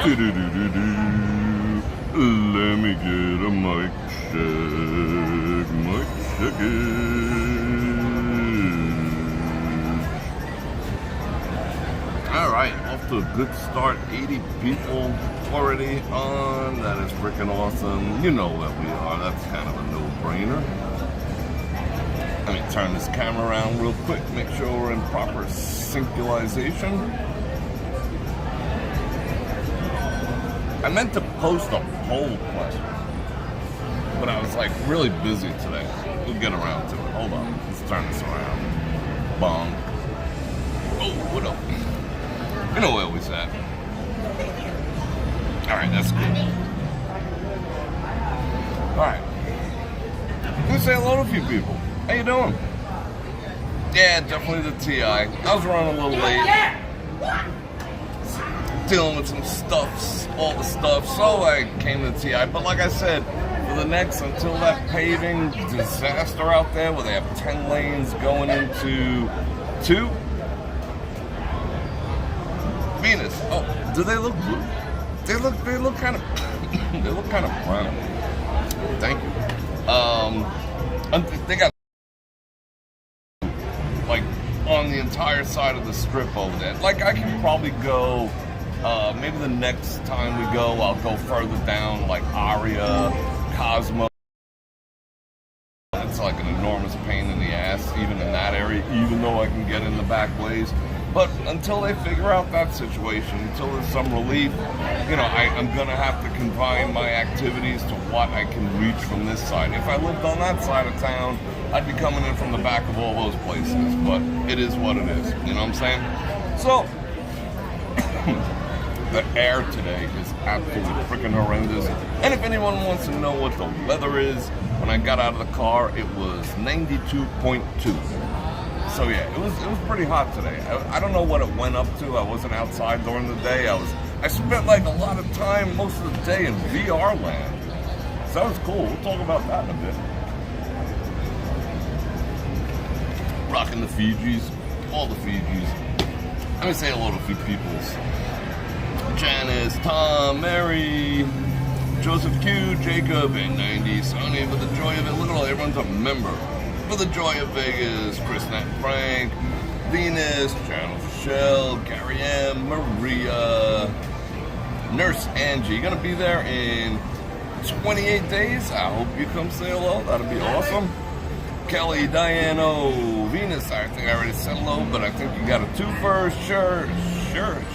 Let me get a mic check. Mic check Alright, off to a good start. 80 people already on. That is freaking awesome. You know that we are. That's kind of a no-brainer. Let me turn this camera around real quick, make sure we're in proper synchronization. I meant to post a poll question, but I was like really busy today. We'll get around to it. Hold on, let's turn this around. Bong. Oh, what up? You know where we at. Alright, that's good. Alright. Let me say hello to a few people. How you doing? Yeah, definitely the TI. I was running a little late. Dealing with some stuffs, all the stuff, so I came to TI. But like I said, for the next, until that paving disaster out there where they have 10 lanes going into 2. Venus. Oh, do they look blue? They look kind of they look kind of brown. Thank you. They got like on the entire side of the strip over there. Like I can probably go. Maybe the next time we go, I'll go further down, like Aria, Cosmo. It's like an enormous pain in the ass, even in that area, even though I can get in the back ways. But until they figure out that situation, until there's some relief, you know, I'm going to have to confine my activities to what I can reach from this side. If I lived on that side of town, I'd be coming in from the back of all those places. But it is what it is, you know what I'm saying? So, the air today is absolutely freaking horrendous. And if anyone wants to know what the weather is, when I got out of the car, it was 92.2. So yeah, it was pretty hot today. I don't know what it went up to. I wasn't outside during the day. I spent like a lot of time most of the day in VR land. So that was cool. We'll talk about that in a bit. Rocking the Fijis, all the Fijis. Let me say hello to a few peoples. Janice, Tom, Mary, Joseph Q, Jacob, and 90, Sonny, for the joy of it. Look at all, everyone's a member. For the joy of Vegas, Chris, Nat, Frank, Venus, Channel Michelle, Gary M, Maria, Nurse Angie. You're gonna be there in 28 days. I hope you come say hello. That'll be awesome. Kelly, Diane, Venus, I think I already said hello, but I think you got a 2 first. Sure,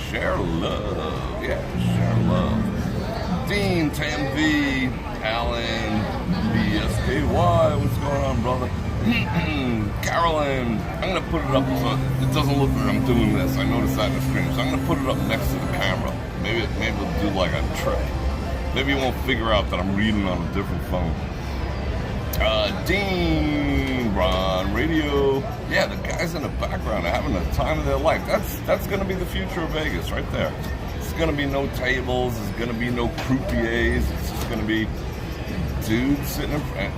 share love. Yeah, share love. Dean, Tam V, Alan, BSKY, what's going on, brother? Carolyn, I'm going to put it up so it doesn't look like I'm doing this. I noticed that in the screen, so I'm going to put it up next to the camera. Maybe we'll do like a trick. Maybe you won't figure out that I'm reading on a different phone. Dean, Ron, Radio. Yeah, the guys in the background are having the time of their life. That's going to be the future of Vegas right there. It's going to be no tables. There's going to be no croupiers. It's just going to be dudes sitting in front,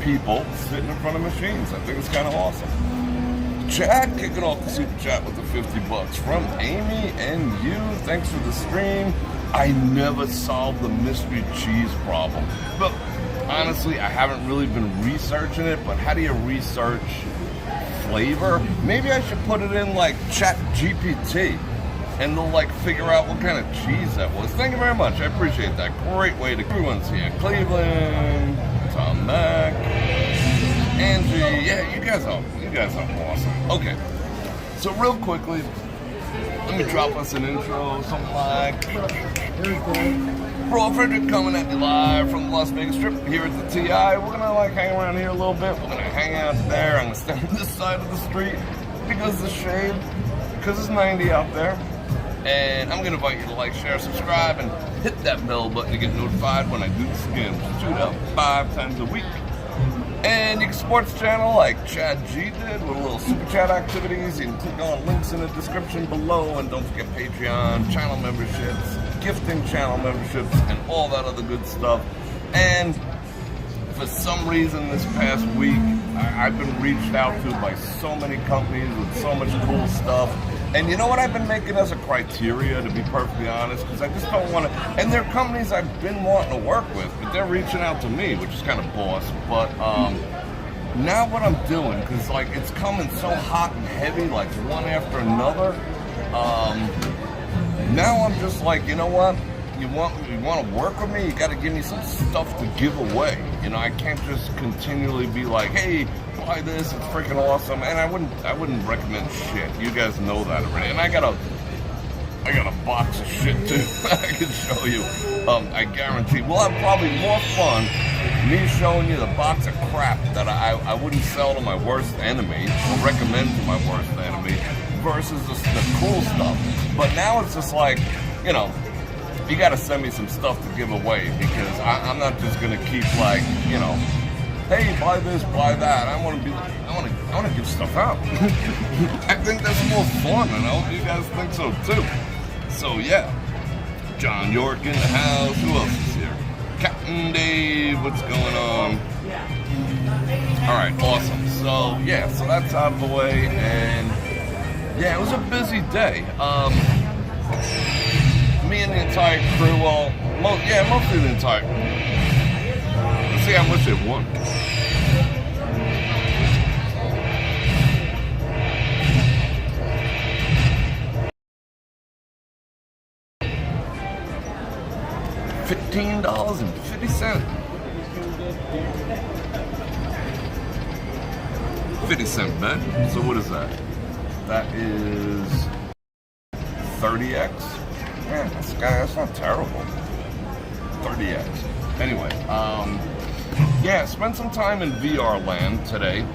people sitting in front of machines. I think it's kind of awesome. Chad kicking off the super chat with the $50 from Amy and you. Thanks for the stream. I never solved the mystery cheese problem. But honestly, I haven't really been researching it, but how do you research flavor? Maybe I should put it in like Chat GPT and they'll like figure out what kind of cheese that was. Thank you very much. I appreciate that. Great way to everyone's here. Cleveland, Tom Mack, Angie. Yeah, you guys are awesome. Okay. So real quickly, let me drop us an intro, something like Bror Fredrik coming at you live from the Las Vegas Strip here at the TI. We're gonna like hang around here a little bit. We're gonna hang out there. I'm gonna stand on this side of the street because of the shade, because it's 90 out there. And I'm gonna invite you to like, share, subscribe, and hit that bell button to get notified when I do the skins. Shoot out 5 times a week. And you can support the channel like Chad G did with a little super chat activities. You can click on links in the description below, and don't forget Patreon, channel memberships, gifting channel memberships, and all that other good stuff. And for some reason this past week, I've been reached out to by so many companies with so much cool stuff. And you know what I've been making as a criteria, to be perfectly honest, because I just don't want to, and they're companies I've been wanting to work with, but they're reaching out to me, which is kind of boss. But now what I'm doing, because like it's coming so hot and heavy, like one after another, now I'm just like, you know what? You want to work with me? You got to give me some stuff to give away. You know, I can't just continually be like, hey, buy this, it's freaking awesome. And I wouldn't recommend shit. You guys know that already. And I got a box of shit too. I can show you. I guarantee we'll have probably more fun me showing you the box of crap that I wouldn't sell to my worst enemy or recommend to my worst enemy versus the cool stuff. But now it's just like, you know, you got to send me some stuff to give away, because I'm not just gonna keep like, you know, hey, buy this, buy that. I want to give stuff out. I think that's more fun, and I hope you guys think so too. So yeah, John York in the house. Who else is here? Captain Dave, what's going on? All right, awesome. So yeah, so that's out of the way, and yeah, it was a busy day. Me and the entire crew, well, mostly the entire. Let's see how much they won. $15.50. 50-cent bet. So what is that? That is 30x. Yeah, that's not terrible. 30x. Anyway, yeah, spent some time in VR land today.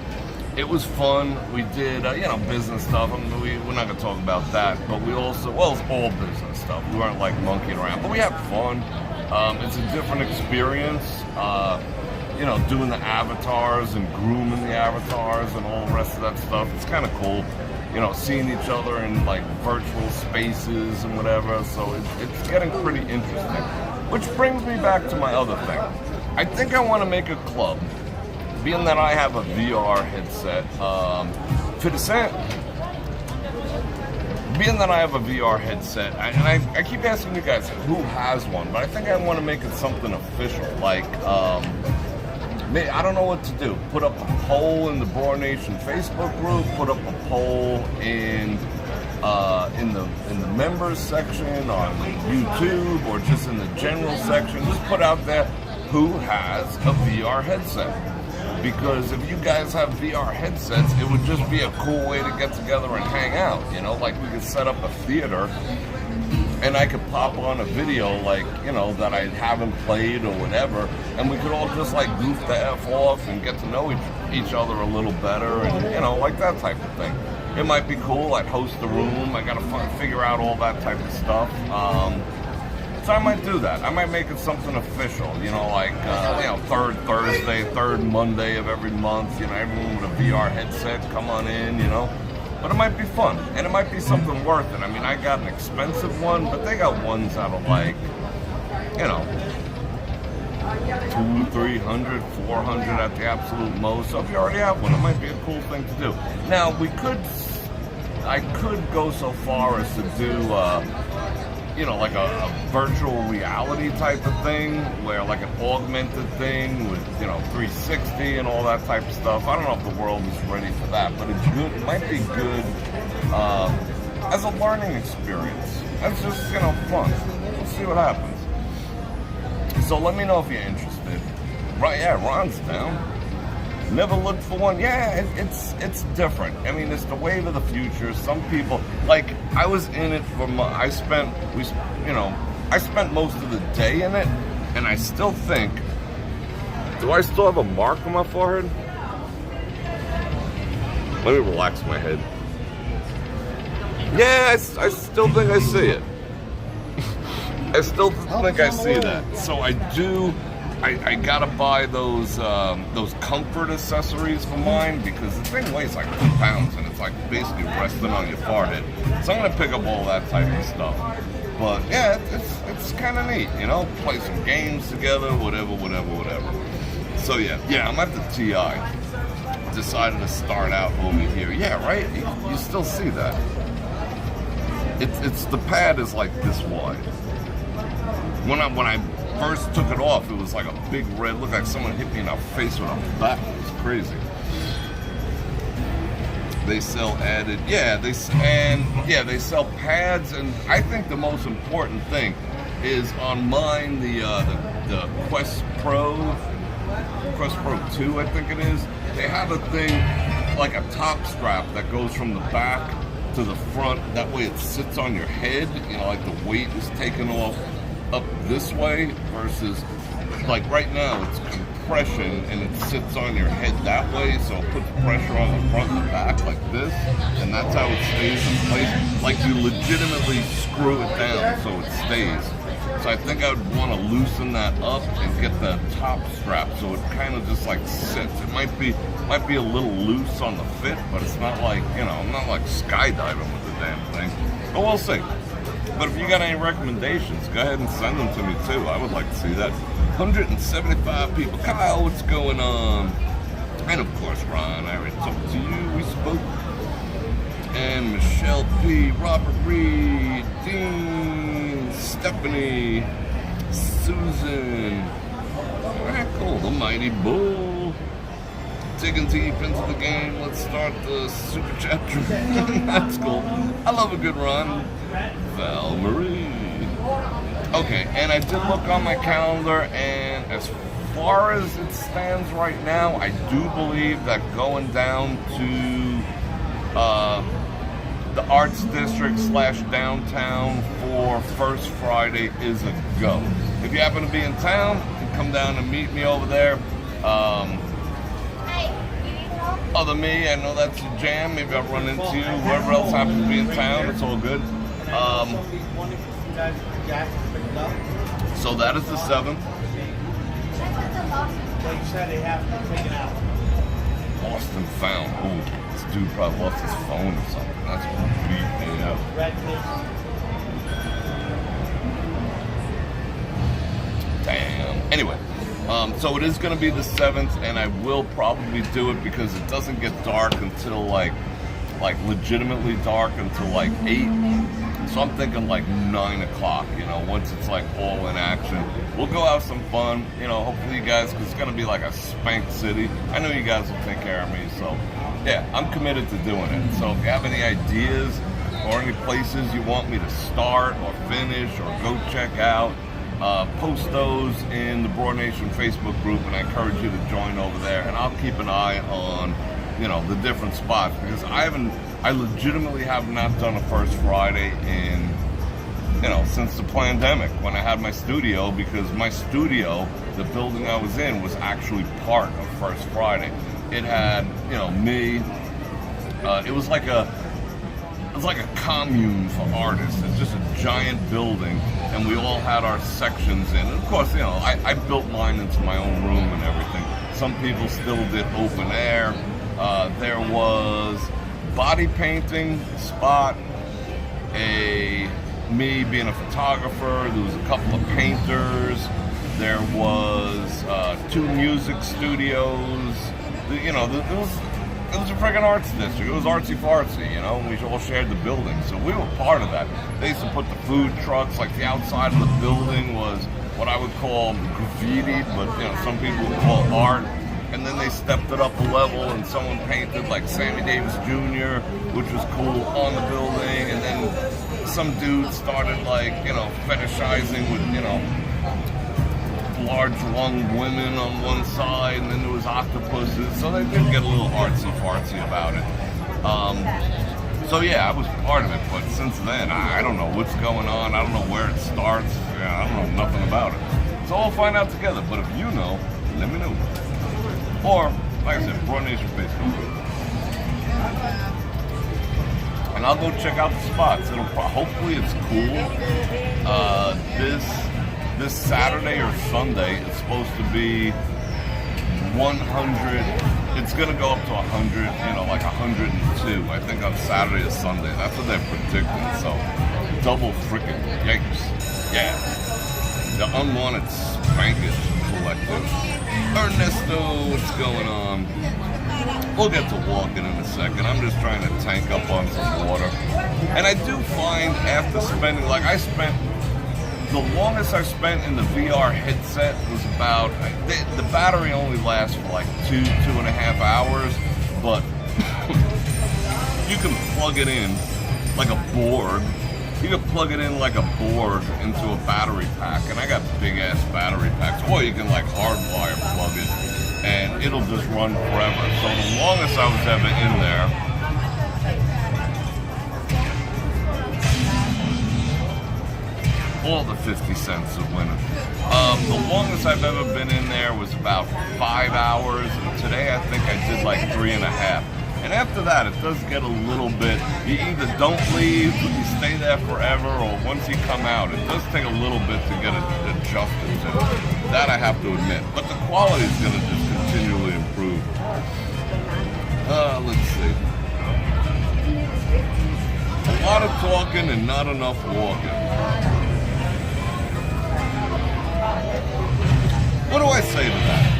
It was fun. We did, you know, business stuff. I mean, we're not going to talk about that, but we also, well, it's all business stuff. We weren't like monkeying around, but we had fun. It's a different experience, you know, doing the avatars and grooming the avatars and all the rest of that stuff. It's kind of cool. You know, seeing each other in like virtual spaces and whatever, so it's getting pretty interesting. Which brings me back to my other thing. I think I want to make a club, being that I have a VR headset. Being that I have a VR headset, and I keep asking you guys who has one, but I think I want to make it something official. Like, I don't know what to do. Put up a poll in the Bror Nation Facebook group. Put up a poll in the members section on YouTube, or just in the general section. Just put out there who has a VR headset. Because if you guys have VR headsets, it would just be a cool way to get together and hang out. You know, like we could set up a theater, and I could pop on a video, like, you know, that I haven't played or whatever, and we could all just like goof the F off and get to know each other a little better, and, you know, like that type of thing. It might be cool. I'd host the room. I gotta figure out all that type of stuff. So I might do that. I might make it something official, you know, like, you know, third Thursday, third Monday of every month, you know, everyone with a VR headset, come on in, you know. But it might be fun, and it might be something worth it. I mean, I got an expensive one, but they got ones that are like, you know, $200, $300, $400 at the absolute most. So if you already have one, it might be a cool thing to do. Now, I could go so far as to do, you know, like a virtual reality type of thing, where like an augmented thing with, you know, 360 and all that type of stuff. I don't know if the world is ready for that, but it's good. It might be good as a learning experience. That's just, you know, fun. We'll see what happens. So let me know if you're interested. Right? Yeah, Ron's down. Never looked for one. Yeah, it's different. I mean, it's the wave of the future. Some people, like, I was in it for I spent most of the day in it, and I still think, do I still have a mark on my forehead? Let me relax my head. Yeah, I still think I see it. I still think I see that. So I do. I gotta buy those comfort accessories for mine, because the thing weighs like 2 pounds and it's like basically resting on your forehead. So I'm gonna pick up all that type of stuff. But yeah, it's kind of neat, you know. Play some games together, whatever. So yeah, I'm at the TI. Decided to start out over here. Yeah, right. You still see that. it's the pad is like this wide. When I first took it off, it was like a big red, looked like someone hit me in the face with a bat. It was crazy. They sell added, they sell pads, and I think the most important thing is on mine, the Quest Pro 2, I think it is. They have a thing like a top strap that goes from the back to the front. That way it sits on your head, like the weight is taken off up this way versus like right now it's compression and it sits on your head that way, so it puts pressure on the front and the back like this, and that's how it stays in place. Like you legitimately screw it down so it stays. So I think I would want to loosen that up and get the top strap so it kind of just like sits. It might be a little loose on the fit, but it's not like, I'm not like skydiving with the damn thing. But we'll see. But if you got any recommendations, go ahead and send them to me too. I would like to see that. 175 people. Kyle, what's going on? And of course, Ron, I already talked to you. We spoke. And Michelle P, Robert Reed, Dean, Stephanie, Susan. Alright, cool. The Mighty Bull. Digging deep into the game. Let's start the super chat. That's cool. I love a good run. Val Marie. Okay, and I did look on my calendar, and as far as it stands right now, I do believe that going down to the Arts District / downtown for First Friday is a go. If you happen to be in town, you can come down and meet me over there. Other than me, I know that's a jam. Maybe I'll run into you. Whoever else happens to be in town, it's all good. So that is the 7th. Austin found. Ooh, this dude probably lost his phone or something. That's beat me up. Damn. Anyway. So it is going to be the 7th, and I will probably do it because it doesn't get dark until like legitimately dark until like 8. So I'm thinking like 9 o'clock, once it's like all in action. We'll go have some fun, hopefully you guys, because it's going to be like a spank city. I know you guys will take care of me, so yeah, I'm committed to doing it. So if you have any ideas or any places you want me to start or finish or go check out, post those in the Bror Nation Facebook group, and I encourage you to join over there, and I'll keep an eye on, the different spots, because I legitimately have not done a First Friday in, since the pandemic, when I had my studio, because my studio, the building I was in, was actually part of First Friday. It had, me, it was like a commune for artists. It's just a giant building, and we all had our sections in. And of course, I built mine into my own room and everything. Some people still did open air. There was body painting spot, me being a photographer. There was a couple of painters. There was 2 music studios. It was a friggin' arts district. It was artsy-fartsy, and we all shared the building. So we were part of that. They used to put the food trucks, like the outside of the building was what I would call graffiti, but some people would call art. And then they stepped it up a level, and someone painted like Sammy Davis Jr., which was cool, on the building. And then some dude started like, fetishizing with, large lunged women on one side, and then there was octopuses, so they did get a little artsy-fartsy about it. So yeah, I was part of it, but since then, I don't know what's going on, I don't know where it starts, I don't know nothing about it. So we'll find out together, but if you know, let me know. Or, like I said, Bror Nation Facebook group. And I'll go check out the spots. Hopefully it's cool. This Saturday or Sunday, it's supposed to be 100. It's going to go up to 100, like 102. I think on Saturday or Sunday. That's what they're predicting. So, double freaking yikes. Yeah. The Unwanted Spankage Collective. Ernesto, what's going on? We'll get to walking in a second. I'm just trying to tank up on some water. And I do find after spending, like I spent, the longest I spent in the VR headset was about, the battery only lasts for like 2.5 hours, but you can plug it in like a board. You can plug it in like a board into a battery pack, and I got big ass battery packs. Or you can like hardwire plug it, and it'll just run forever. So the longest I was ever in there, all the 50 cents of winter. The longest I've ever been in there was about 5 hours, and today I think I did like 3.5. And after that, it does get a little bit, you either don't leave, you stay there forever, or once you come out, it does take a little bit to get adjusted to. That I have to admit. But the quality is going to just continually improve. Let's see. A lot of talking and not enough walking. What do I say to that?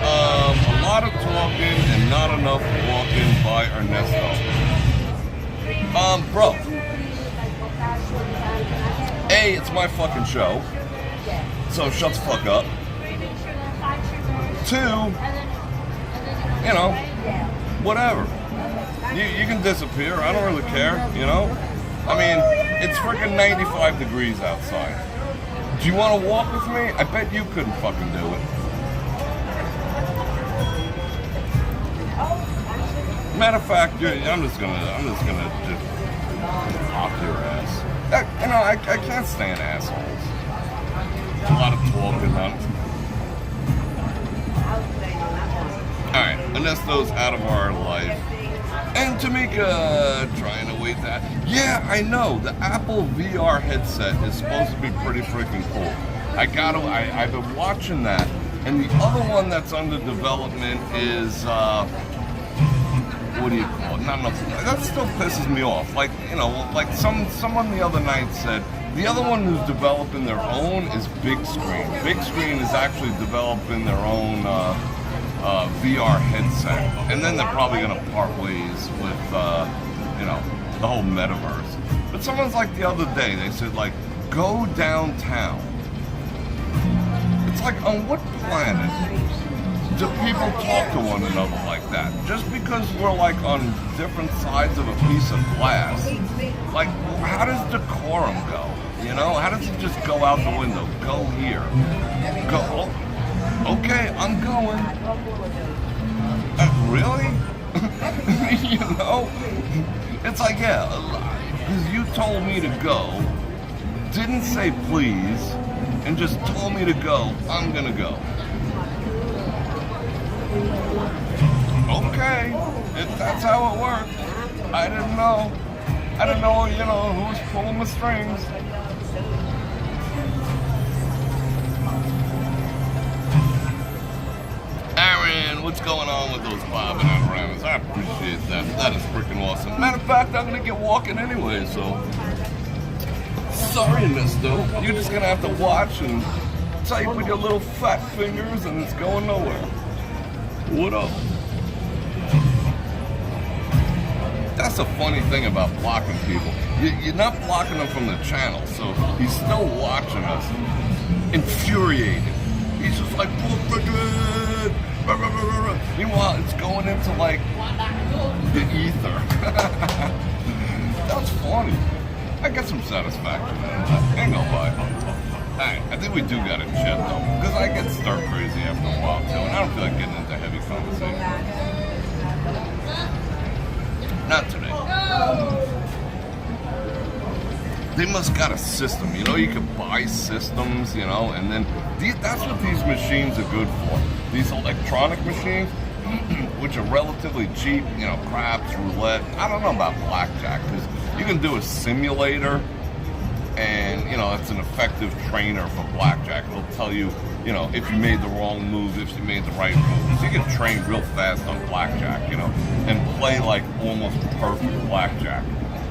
A lot of talking and not enough walking by Ernesto. Bro. A, it's my fucking show. So shut the fuck up. 2, you know, whatever. You can disappear. I don't really care, you know? I mean, it's freaking 95 degrees outside. Do you want to walk with me? I bet you couldn't fucking do it. Matter of fact, I'm just gonna pop your ass. I can't stand assholes. A lot of talking, huh? Alright, Ernesto's out of our life. And Tamika trying to wait that. Yeah, I know. The Apple VR headset is supposed to be pretty freaking cool. I've been watching that. And the other one that's under development is, what do you call it? Not enough. That still pisses me off. Like, you know, like someone the other night said, the other one who's developing their own is Big Screen. Big Screen is actually developing their own VR headset. And then they're probably going to part ways with, you know, the whole metaverse. But someone's like the other day, they said, like, go downtown. It's like, on what planet do people talk to one another like that? Just because we're like on different sides of a piece of glass. Like, how does decorum go? You know, how does it just go out the window? Go here. Go. Okay, I'm going. Really? You know? It's like, yeah, because you told me to go, didn't say please, and just told me to go, I'm gonna go. Okay, if that's how it works. I didn't know. I didn't know, you know, who was pulling the strings. Aaron, what's going on with those bobbing and rammers? I appreciate that. That is freaking awesome. Matter of fact, I'm gonna get walking anyway, so. Sorry, Ernesto. You're just gonna have to watch and type with your little fat fingers, and it's going nowhere. What up? That's the funny thing about blocking people. You're not blocking them from the channel, so he's still watching us. Infuriated. He's just like, Bror Fredrik! Meanwhile, it's going into like the ether. That's funny. I get some satisfaction out of that. Ain't gonna lie. Alright, I think we do got a chat though, because I get stir crazy after a while too, and I don't feel like getting into heavy conversation. Not today. They must got a system, you know, you can buy systems, you know, and then that's what these machines are good for. These electronic machines, which are relatively cheap, you know, craps, roulette. I don't know about blackjack, because you can do a simulator, and, you know, it's an effective trainer for blackjack. It'll tell you, you know, if you made the wrong move, if you made the right move. So you can train real fast on blackjack, you know, and play like almost perfect blackjack.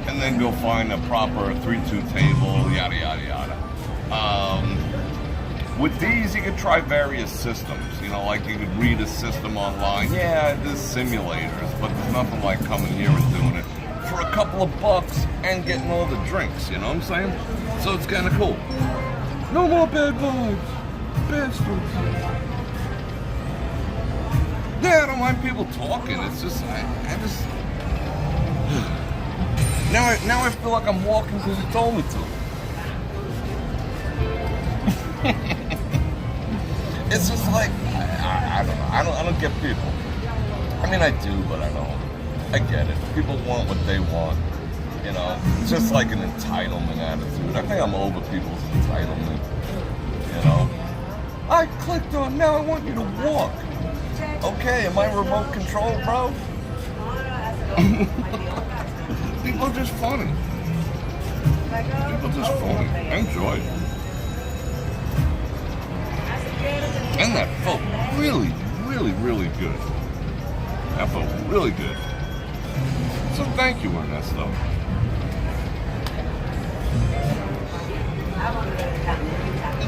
And then go find a proper 3-2 table, yada, yada, yada. With these, you could try various systems. You know, like you could read a system online. Yeah, there's simulators, but there's nothing like coming here and doing it for a couple of bucks and getting all the drinks. You know what I'm saying? So it's kind of cool. No more bad vibes, bastards. Yeah, I don't mind people talking. It's just, I just now I feel like I'm walking because you told me to. It's just like I don't know. I don't get people. I mean, I do, but I don't. I get it. People want what they want. You know, it's just like an entitlement attitude. I think I'm over people's entitlement. You know, I clicked on. Now I want you to walk. Okay, am I remote control, bro? People are just funny. People are just funny. I enjoy it. And that felt really, really, really good. That felt really good. So thank you, Ernesto.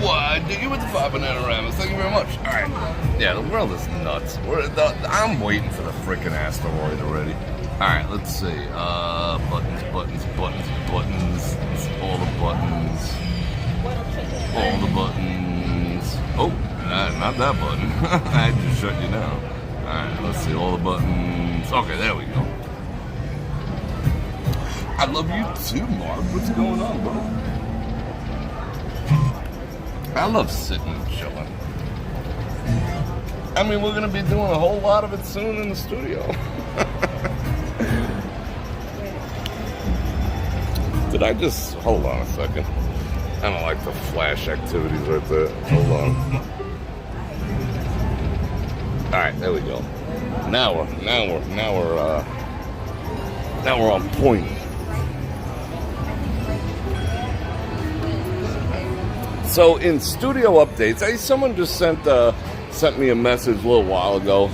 Why, dig you with the 5 Bananaramas. Thank you very much. All right. Yeah, the world is nuts. I'm waiting for the freaking asteroid already. All right, let's see. Buttons. All the buttons. All the buttons. Oh, not that button. I just shut you down. All right, let's see. All the buttons. Okay, there we go. I love you too, Mark. What's going on, bro? I love sitting and chilling. I mean, we're going to be doing a whole lot of it soon in the studio. Did I just... Hold on a second. I don't like the flash activities right there. Hold on. Alright, there we go. Now we're on point. So in studio updates, someone just sent me a message a little while ago.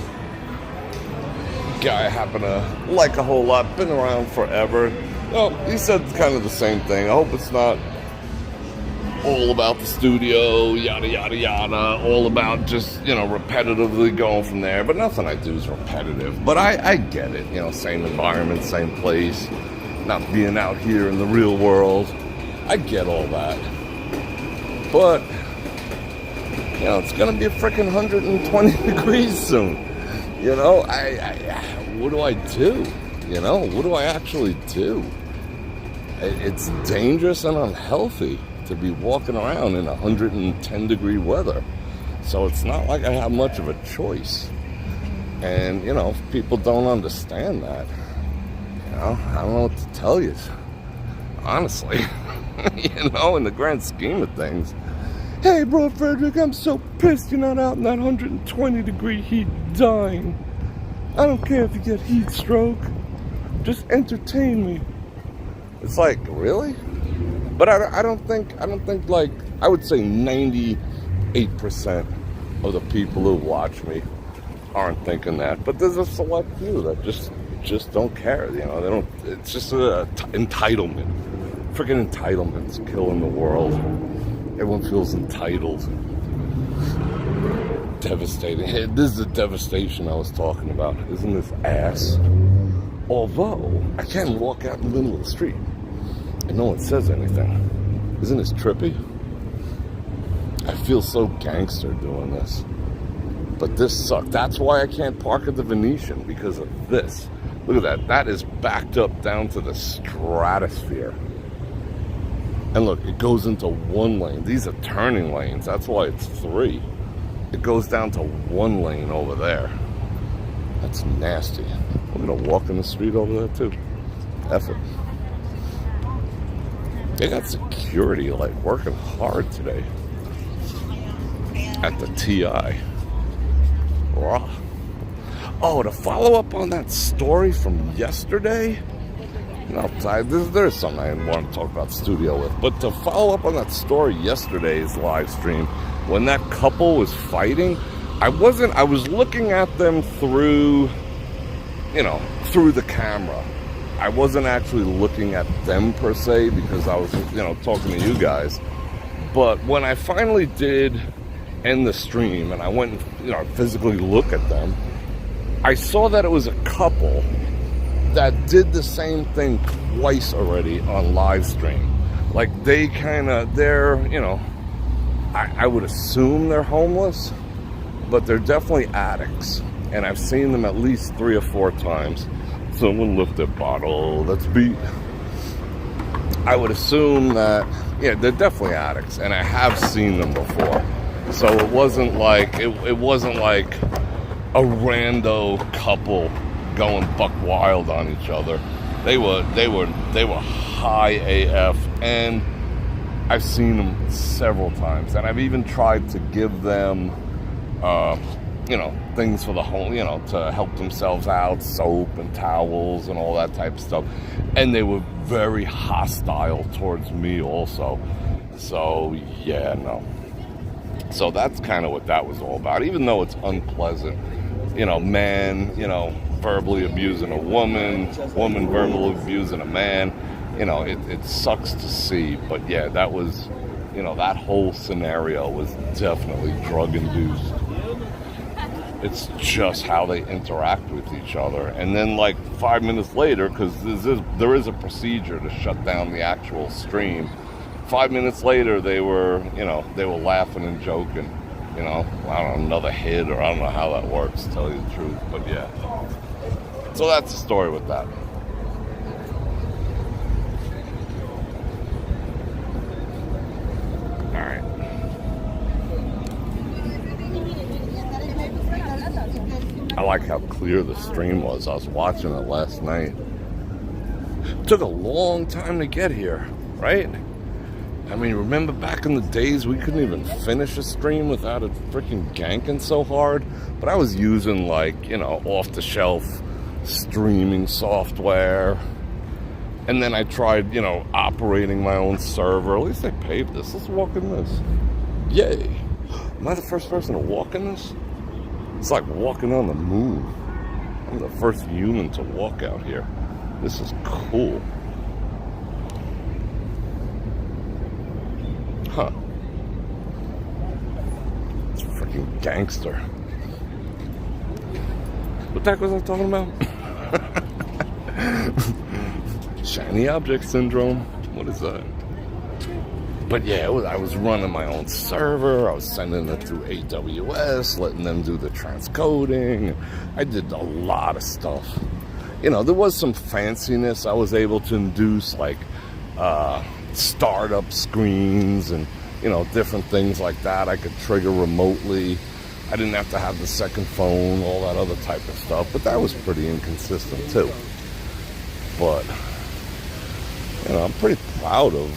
Guy I happen to like a whole lot, been around forever. Well, he said kind of the same thing. I hope it's not all about the studio, yada yada yada, all about just, you know, repetitively going from there. But nothing I do is repetitive. But I get it, you know, same environment, same place, not being out here in the real world. I get all that. But, you know, it's going to be a freaking 120 degrees soon. You know, what do I do? You know, what do I actually do? It's dangerous and unhealthy to be walking around in 110 degree weather. So it's not like I have much of a choice. And, you know, if people don't understand that, you know, I don't know what to tell you. Honestly, you know, in the grand scheme of things. Hey, Bror Fredrik, I'm so pissed you're not out in that 120 degree heat dying. I don't care if you get heat stroke. Just entertain me. It's like, really? But I don't think like, I would say 98% of the people who watch me aren't thinking that. But there's a select few that just don't care, you know, they don't, it's just entitlement. Freaking entitlement's killing the world. Everyone feels entitled. Devastating. Hey, this is the devastation I was talking about. Isn't this ass? Although, I can walk out in the middle of the street and no one says anything. Isn't this trippy? I feel so gangster doing this. But this sucks. That's why I can't park at the Venetian, because of this. Look at that. That is backed up down to the stratosphere. And look, it goes into one lane. These are turning lanes. That's why it's 3. It goes down to 1 lane over there. That's nasty. I'm gonna walk in the street over there too. F it. They got security like working hard today at the TI. Raw. Oh, to follow up on that story from yesterday. No, there's something I want to talk about the studio with. But to follow up on that story yesterday's live stream, when that couple was fighting, I was looking at them through, you know, through the camera. I wasn't actually looking at them per se, because I was, you know, talking to you guys. But when I finally did end the stream and I went and physically look at them, I saw that it was a couple that did the same thing twice already on live stream. Like they're, I would assume they're homeless, but they're definitely addicts. And I've seen them at least 3 or 4 times. Someone lift a bottle, let's beat. I would assume that, they're definitely addicts, and I have seen them before. So it wasn't like it wasn't like a rando couple going buck wild on each other. They were high AF, and I've seen them several times, and I've even tried to give them things for the home, to help themselves out, soap and towels and all that type of stuff. And they were very hostile towards me also. So, yeah, no. So that's kind of what that was all about. Even though it's unpleasant, man, verbally abusing a woman verbally abusing a man, it sucks to see. But yeah, that was, that whole scenario was definitely drug-induced. It's just how they interact with each other. And then like 5 minutes later, because there is a procedure to shut down the actual stream, 5 minutes later they were laughing and joking. I don't know, another hit, or I don't know how that works, to tell you the truth. But yeah. So that's the story with that. I like how clear the stream was. I was watching it last night. It took a long time to get here, right? I mean, remember back in the days we couldn't even finish a stream without it freaking ganking so hard? But I was using off-the-shelf streaming software. And then I tried, operating my own server. At least I paved this. Let's walk in this. Yay. Am I the first person to walk in this? It's like walking on the moon. I'm the first human to walk out here. This is cool. Huh. It's freaking gangster. What the heck was I talking about? Shiny object syndrome. What is that? But yeah, I was running my own server. I was sending it through AWS, letting them do the transcoding. I did a lot of stuff. There was some fanciness I was able to induce, like startup screens and, different things like that I could trigger remotely. I didn't have to have the second phone, all that other type of stuff. But that was pretty inconsistent too. But, I'm pretty proud of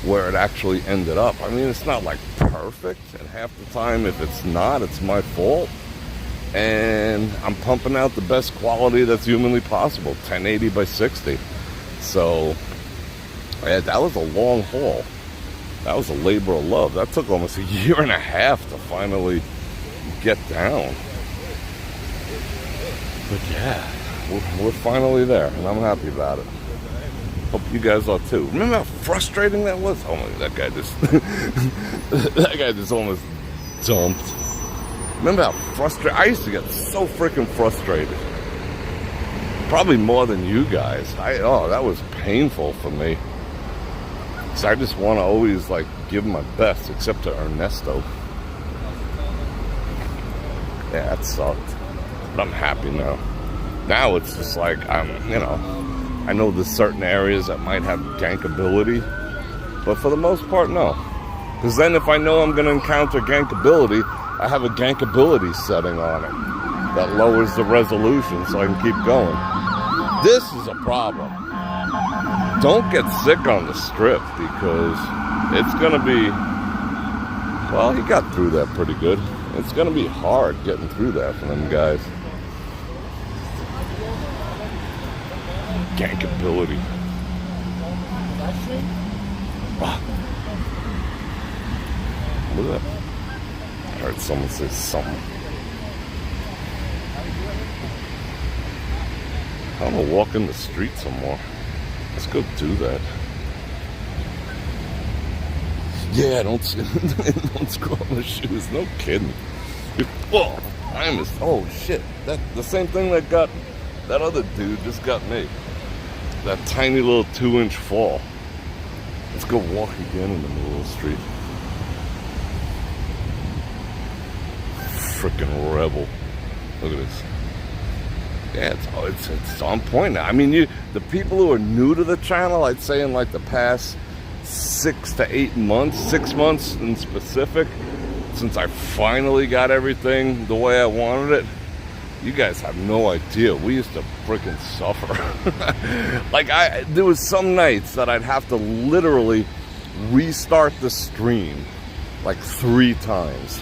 where it actually ended up. I mean, it's not like perfect, and half the time if it's not, it's my fault. And I'm pumping out the best quality that's humanly possible, 1080 by 60. So yeah, that was a long haul. That was a labor of love. That took almost a year and a half to finally get down. But yeah, we're finally there, and I'm happy about it. Hope you guys are too. Remember how frustrating that was? Oh my, that guy just almost dumped. Remember how frustrated? I used to get so freaking frustrated. Probably more than you guys. That was painful for me. So I just want to always give my best, except to Ernesto. Yeah, that sucked. But I'm happy now. Now it's just I know there's certain areas that might have gankability, but for the most part, no. Because then if I know I'm going to encounter gankability, I have a gankability setting on it that lowers the resolution so I can keep going. This is a problem. Don't get sick on the strip, because it's going to be, well, he got through that pretty good. It's going to be hard getting through that for them guys. Gankability. Ah. Look at that. I heard someone say something. I'm gonna walk in the street some more. Let's go do that. Yeah, don't screw up my shoes. No kidding. Oh, I missed. Oh shit! That the same thing that got that other dude just got me. That tiny little 2-inch fall. Let's go walk again in the middle of the street. Freaking rebel! Look at this. Yeah, it's on point now. I mean, the people who are new to the channel, I'd say in like the past 6 to 8 months, 6 months in specific, since I finally got everything the way I wanted it, you guys have no idea. We used to freaking suffer. Like, there was some nights that I'd have to literally restart the stream like 3 times.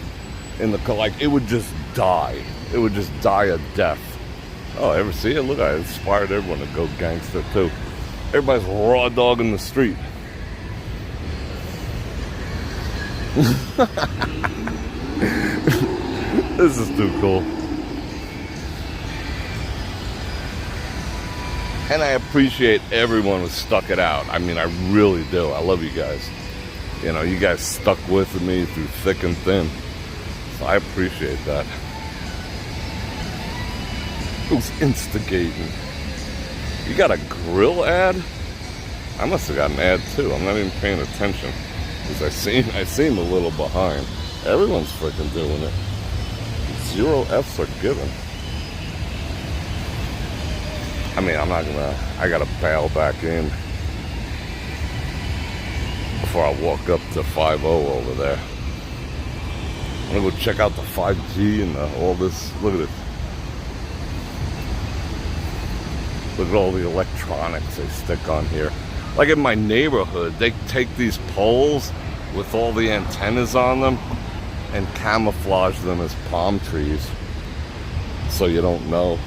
Like, it would just die. It would just die a death. Oh, ever see it? Look, I inspired everyone to go gangster too. Everybody's raw dog in the street. This is too cool. And I appreciate everyone who stuck it out. I mean, I really do. I love you guys. You know, you guys stuck with me through thick and thin. So I appreciate that. Who's instigating? You got a grill ad? I must have got an ad too. I'm not even paying attention because I seem a little behind. Everyone's freaking doing it. 0 Fs are given. I mean, I gotta bail back in before I walk up to 5.0 over there. I'm gonna go check out the 5G and all this. Look at it. Look at all the electronics they stick on here. Like in my neighborhood, they take these poles with all the antennas on them and camouflage them as palm trees so you don't know.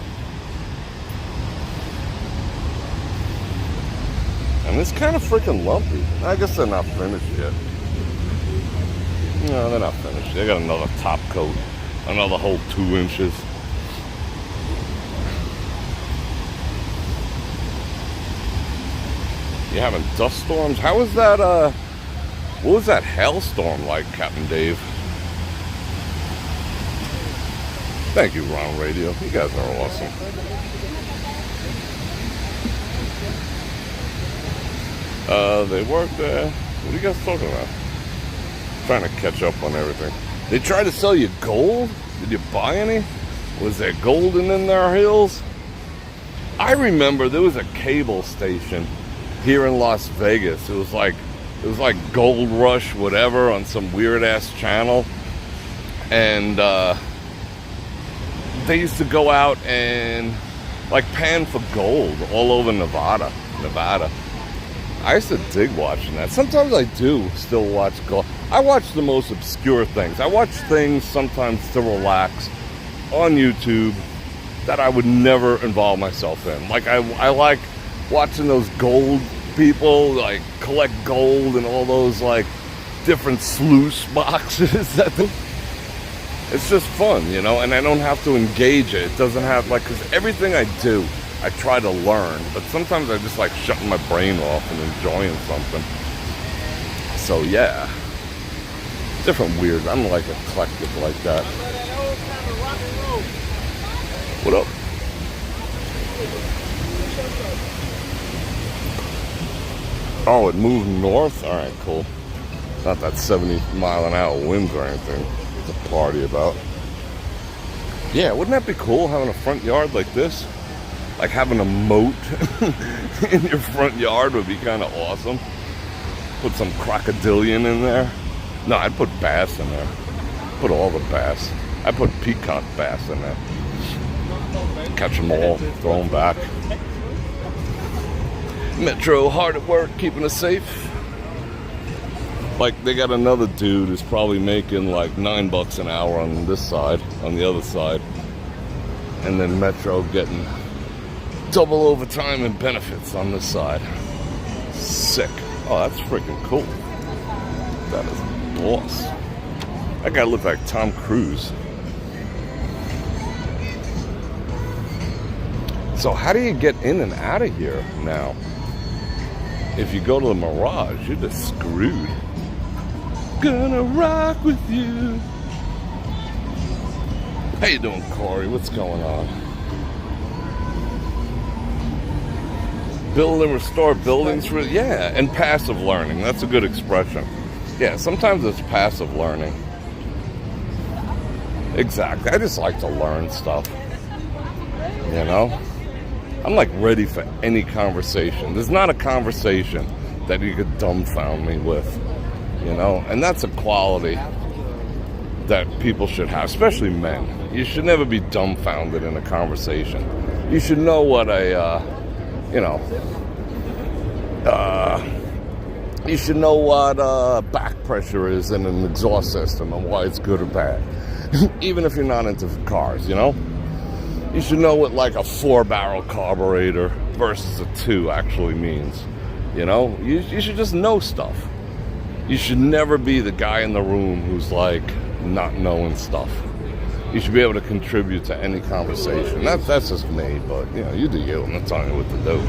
And it's kind of freaking lumpy. I guess they're not finished yet. No, they're not finished. They got another top coat, another whole 2 inches. You having dust storms? How was that, what was that hailstorm like, Captain Dave? Thank you, Ron Radio. You guys are awesome. They worked there. What are you guys talking about? Trying to catch up on everything. They tried to sell you gold? Did you buy any? Was there gold in their hills? I remember there was a cable station here in Las Vegas. It was like Gold Rush, whatever, on some weird ass channel. And they used to go out and like pan for gold all over Nevada. I used to dig watching that. Sometimes I do still watch gold. I watch the most obscure things. I watch things sometimes to relax on YouTube that I would never involve myself in. Like I like watching those gold people like collect gold and all those like different sluice boxes that it's just fun, you know, and I don't have to engage it. It doesn't have like, because everything I do I try to learn, but sometimes I just like shutting my brain off and enjoying something. So yeah, different weird. I'm like eclectic like that. What up? Oh, it moved north? Alright, cool. Not that 70-mile-an-hour winds or anything to party about. Yeah, wouldn't that be cool, having a front yard like this? Like having a moat in your front yard would be kind of awesome. Put some crocodilian in there. No, I'd put bass in there. Put all the bass. I'd put peacock bass in there. Catch them all, throw them back. Metro hard at work, keeping us safe. Like, they got another dude who's probably making like $9 an hour on this side, on the other side. And then Metro getting double overtime and benefits on this side. Sick. Oh, that's freaking cool. That is boss. That guy looked like Tom Cruise. So how do you get in and out of here now? If you go to the Mirage, you're just screwed. gonna rock with you. How you doing, Corey? What's going on? Build and restore buildings for, yeah, and passive learning. That's a good expression. Yeah, sometimes it's passive learning. Exactly. I just like to learn stuff. You know? I'm like ready for any conversation. There's not a conversation that you could dumbfound me with. You know? And that's a quality that people should have, especially men. You should never be dumbfounded in a conversation. You should know what you should know what back pressure is in an exhaust system and why it's good or bad. Even if you're not into cars, you know? You should know what like a 4-barrel carburetor versus a 2 actually means. You know? You should just know stuff. You should never be the guy in the room who's like not knowing stuff. You should be able to contribute to any conversation. That's just me, but you know, you do you. I'm not telling you what to do.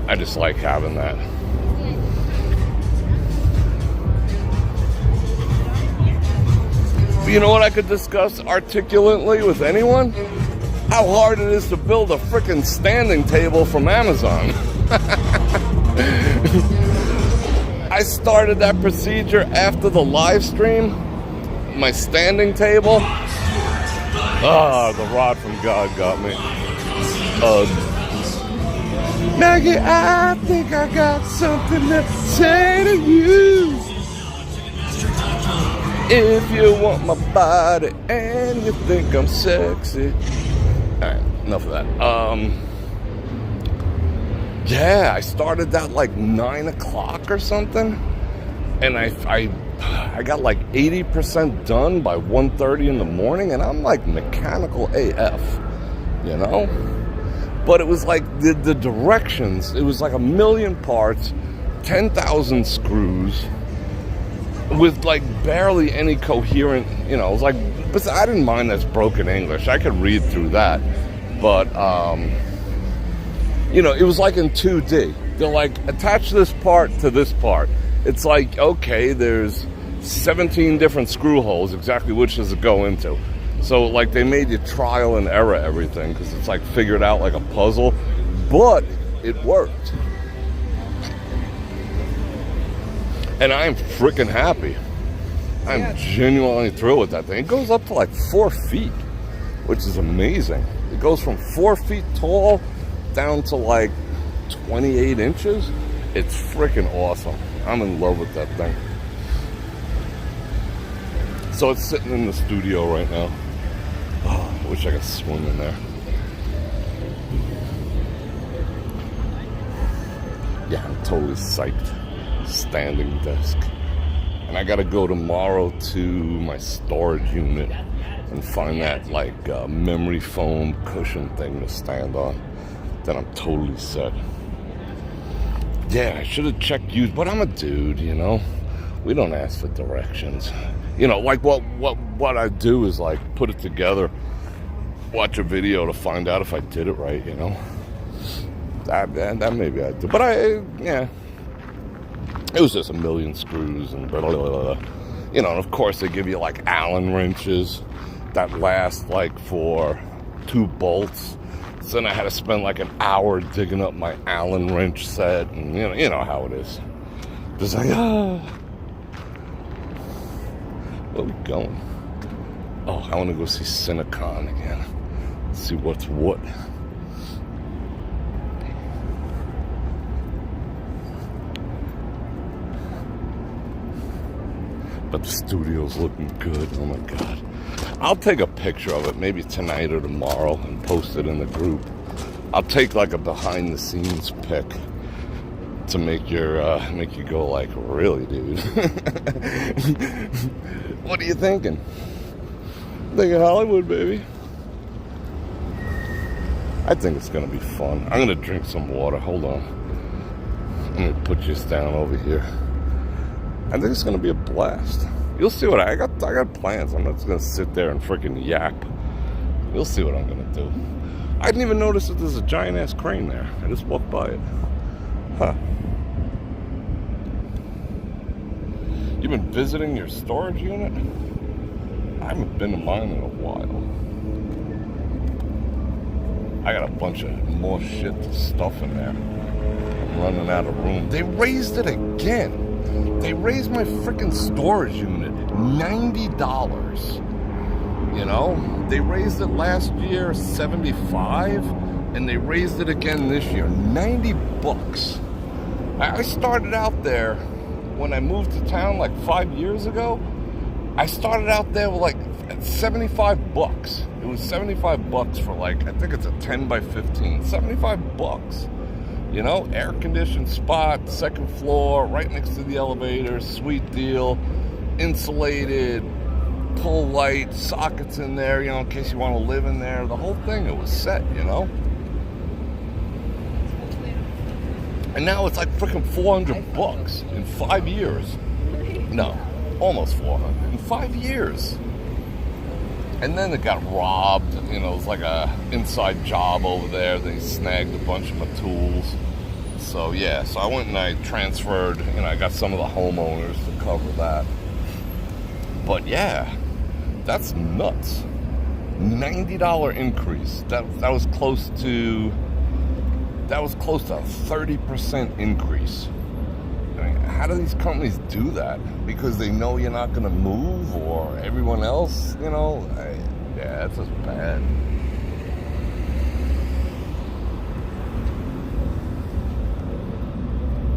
I just like having that. But you know what I could discuss articulately with anyone? How hard it is to build a freaking standing table from Amazon. I started that procedure after the live stream. My standing table. The rod from God got me. Maggie, I think I got something to say to you. If you want my body and you think I'm sexy. Alright, enough of that. Yeah, I started that like 9 o'clock or something. And I got like 80% done by 1:30 in the morning, and I'm like mechanical AF, you know? But it was like the directions, it was like 1,000,000 parts, 10,000 screws, with like barely any coherent, you know, it was like, but I didn't mind that's broken English. I could read through that. But, you know, it was like in 2D. They're like, attach this part to this part. It's like, okay, there's 17 different screw holes, exactly which does it go into. So, like, they made you trial and error everything, because it's, like, figured out like a puzzle. But it worked. And I'm freaking happy. I'm genuinely thrilled with that thing. It goes up to, like, 4 feet, which is amazing. It goes from 4 feet tall down to, like, 28 inches. It's freaking awesome. I'm in love with that thing. So it's sitting in the studio right now. Oh, I wish I could swim in there. Yeah, I'm totally psyched. Standing desk. And I gotta go tomorrow to my storage unit and find that like memory foam cushion thing to stand on. Then I'm totally set. Yeah, I should have checked you, but I'm a dude, you know. We don't ask for directions. You know, like what I do is like put it together, watch a video to find out if I did it right, you know. That maybe I do, but yeah. It was just 1,000,000 screws and blah, blah, blah, blah. You know, and of course they give you like Allen wrenches that last like for 2 bolts. So then I had to spend like an hour digging up my Allen wrench set, and you know how it is. Just like, where are we going? Oh, I want to go see Cinecon again. See what's what. But the studio's looking good. Oh my God. I'll take a picture of it maybe tonight or tomorrow and post it in the group. I'll take like a behind the scenes pic to make you go like, really, dude? What are you thinking? Thinking Hollywood, baby. I think it's gonna be fun. I'm gonna drink some water. Hold on. I'm gonna put this down over here. I think it's gonna be a blast. You'll see what I got plans. I'm not just gonna sit there and freaking yap. You'll see what I'm gonna do. I didn't even notice that there's a giant ass crane there. I just walked by it. Huh. You've been visiting your storage unit? I haven't been to mine in a while. I got a bunch of more shit stuff in there. I'm running out of room. They raised it again. They raised my freaking storage unit $90. You know, they raised it last year $75, and they raised it again this year $90. I started out there when I moved to town like 5 years ago. I started out there with like $75. It was $75 for like, I think it's a 10 by 15. $75. You know, air conditioned spot, second floor, right next to the elevator, sweet deal, insulated, pull light, sockets in there, you know, in case you want to live in there. The whole thing, it was set, you know. And now it's like freaking $400 in 5 years. No, almost 400 in 5 years. And then it got robbed. You know, it was like a inside job over there. They snagged a bunch of my tools. So yeah, so I went and I transferred. You know, I got some of the homeowners to cover that. But yeah, that's nuts. $90 increase. That was close to. That was close to a 30% increase. I mean, how do these companies do that? Because they know you're not going to move, or everyone else, you know? Yeah, that's just bad.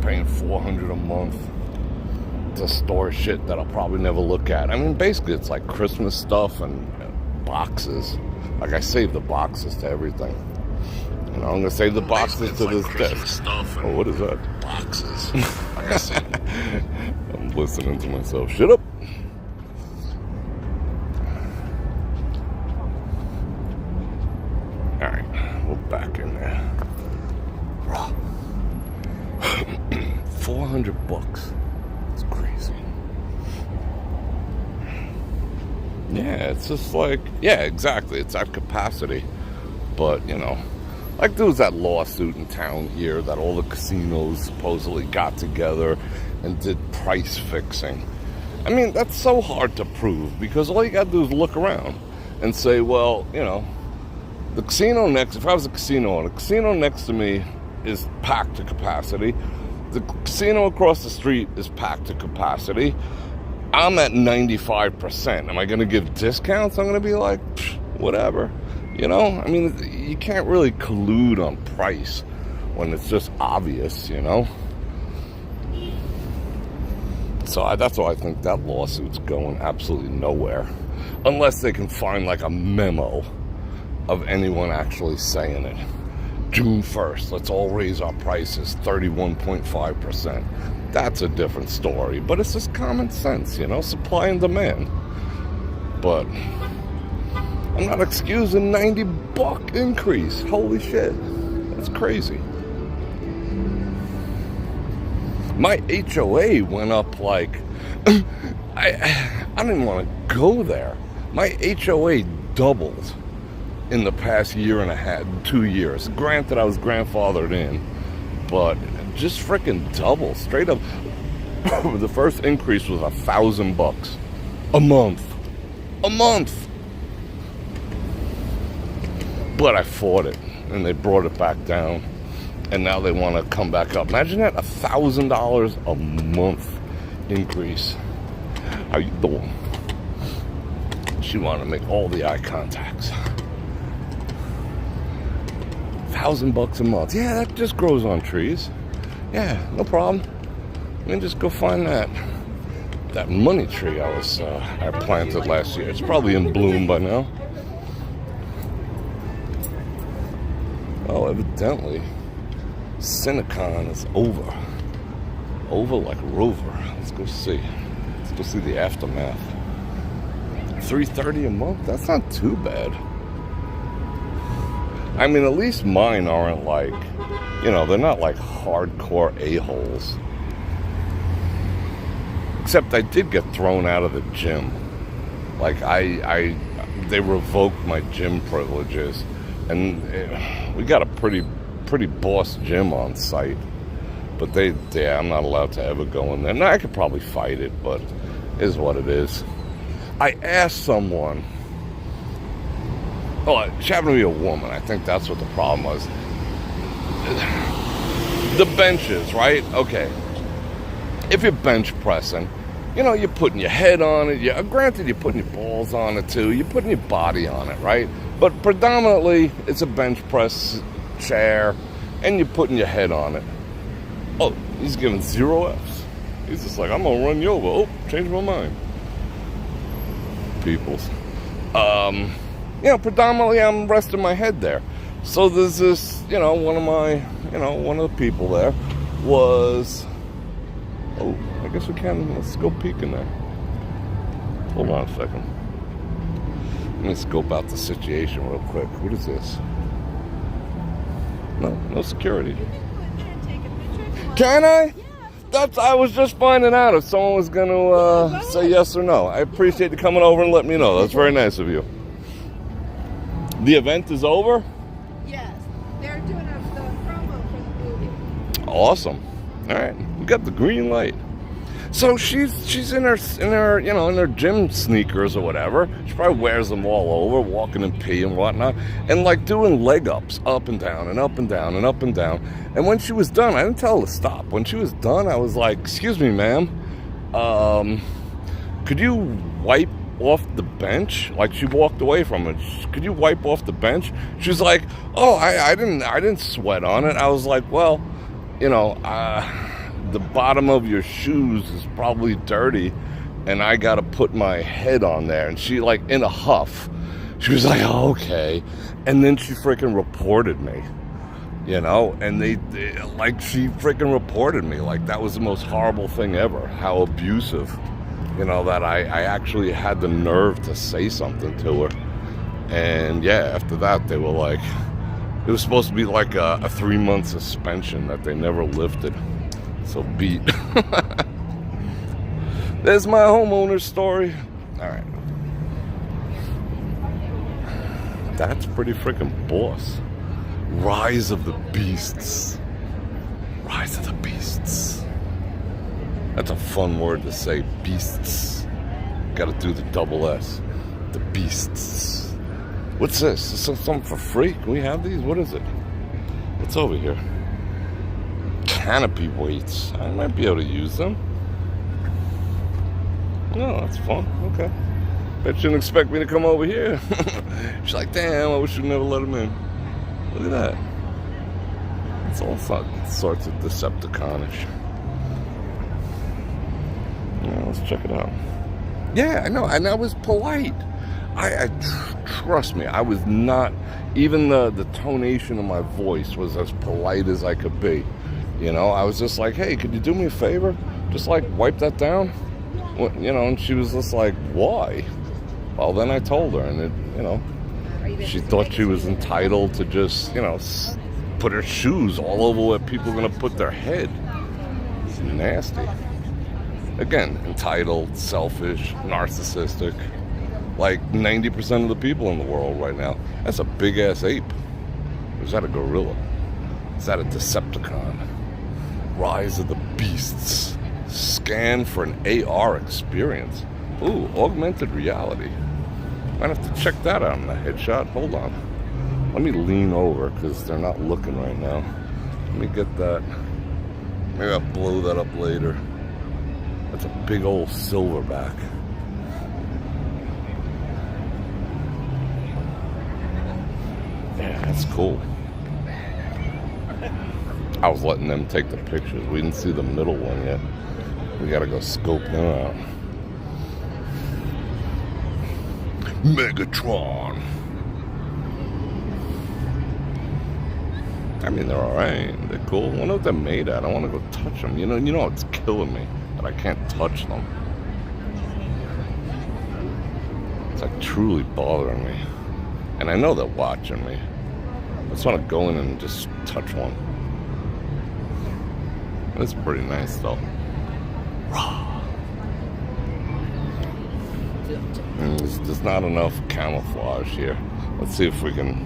Paying $400 a month to store shit that I'll probably never look at. I mean, basically, it's like Christmas stuff and boxes. Like, I save the boxes to everything. You know, I'm going to save the boxes to this desk. Stuff Oh, what is that? boxes. Like I said, I'm listening to myself. Shut up. All right, we're back in there. $400. It's crazy. Yeah, it's just like, yeah, exactly. It's at capacity. But, you know, like there was that lawsuit in town here that all the casinos supposedly got together and did price fixing. I mean, that's so hard to prove because all you got to do is look around and say, well, you know, the casino next, if I was a casino owner, the casino next to me is packed to capacity. The casino across the street is packed to capacity. I'm at 95%. Am I going to give discounts? I'm going to be like, whatever. You know, I mean, you can't really collude on price when it's just obvious, you know? So that's why I think that lawsuit's going absolutely nowhere. Unless they can find like a memo of anyone actually saying it. June 1st, let's all raise our prices 31.5%. That's a different story. But it's just common sense, you know, supply and demand. But I'm not excusing $90 increase. Holy shit. That's crazy. My HOA went up like, I don't even want to go there. My HOA doubled in the past year and a half, 2 years. Granted, I was grandfathered in, but just freaking double, straight up. The first increase was $1,000 a month. A month. But I fought it, and they brought it back down, and now they want to come back up. Imagine that, $1,000 a month increase. How you doing? She wanted to make all the eye contacts. $1,000 a month. Yeah, that just grows on trees. Yeah, no problem. You can just go find that money tree I planted last year. It's probably in bloom by now. Oh, evidently, Cinecon is over. Over like Rover. Let's go see. Let's go see the aftermath. $330 a month? That's not too bad. I mean, at least mine aren't like, you know, they're not like hardcore a-holes. Except I did get thrown out of the gym. Like, they revoked my gym privileges. And we got a pretty boss gym on site. But I'm not allowed to ever go in there. Now, I could probably fight it, but it is what it is. I asked someone, she happened to be a woman. I think that's what the problem was. The benches, right? Okay. If you're bench pressing, you're putting your head on it. Granted, you're putting your balls on it too. You're putting your body on it, right? But predominantly, it's a bench press chair, and you're putting your head on it. Oh, he's giving 0 Fs. He's just like, I'm going to run you over. Oh, changed my mind. Peoples. Predominantly, I'm resting my head there. So there's this, one of the people there was... Oh, I guess we can. Let's go peek in there. Hold on a second. Let me scope out the situation real quick. What is this? No security. Can I? Yeah. I was just finding out if someone was going to say yes or no. I appreciate you coming over and letting me know. That's very nice of you. The event is over? Yes. They're doing the promo for the movie. Awesome. All right. We got the green light. So she's in her gym sneakers or whatever. She probably wears them all over, walking in pee and whatnot, and like doing leg ups up and down and up and down and up and down. And when she was done, I didn't tell her to stop. When she was done, I was like, "Excuse me, ma'am, could you wipe off the bench?" Like, she walked away from it. "Could you wipe off the bench?" She was like, "Oh, I didn't sweat on it." I was like, "Well, the bottom of your shoes is probably dirty, and I got to put my head on there." And she, like, in a huff, she was like, "Oh, okay." And then she freaking reported me, and she freaking reported me. Like, that was the most horrible thing ever. How abusive, that I actually had the nerve to say something to her. And yeah, after that, they were like, it was supposed to be like a 3-month suspension that they never lifted. So beat. There's my homeowner's story. All right. That's pretty freaking boss. Rise of the Beasts. Rise of the Beasts. That's a fun word to say, beasts. Gotta do the double S. The Beasts. What's this? Is this something for free? Can we have these? What is it? What's over here? Canopy weights. I might be able to use them. No, that's fun. Okay. Bet you didn't expect me to come over here. She's like, damn, I wish you'd never let him in. Look at that. It's all sorts of Decepticon-ish. Yeah, let's check it out. Yeah, I know. And I was polite. Trust me, I was not, even the tonation of my voice was as polite as I could be. I was just like, "Hey, could you do me a favor? Just like wipe that down?" And she was just like, "Why?" Well, then I told her, and she thought she was entitled to just, put her shoes all over where people are going to put their head. It's nasty. Again, entitled, selfish, narcissistic. Like 90% of the people in the world right now. That's a big-ass ape. Or is that a gorilla? Is that a Decepticon? Rise of the Beasts. Scan for an AR experience. Ooh, augmented reality. Might have to check that out in the headshot. Hold on. Let me lean over because they're not looking right now. Let me get that. Maybe I'll blow that up later. That's a big old silverback. Yeah, that's cool. I was letting them take the pictures. We didn't see the middle one yet. We gotta go scope them out. Megatron. I mean, they're alright. They're cool. I wonder what they're made at. I want to go touch them. You know it's killing me that I can't touch them. It's like truly bothering me. And I know they're watching me. I just want to go in and just touch one. It's pretty nice though. There's not enough camouflage here. Let's see if we can.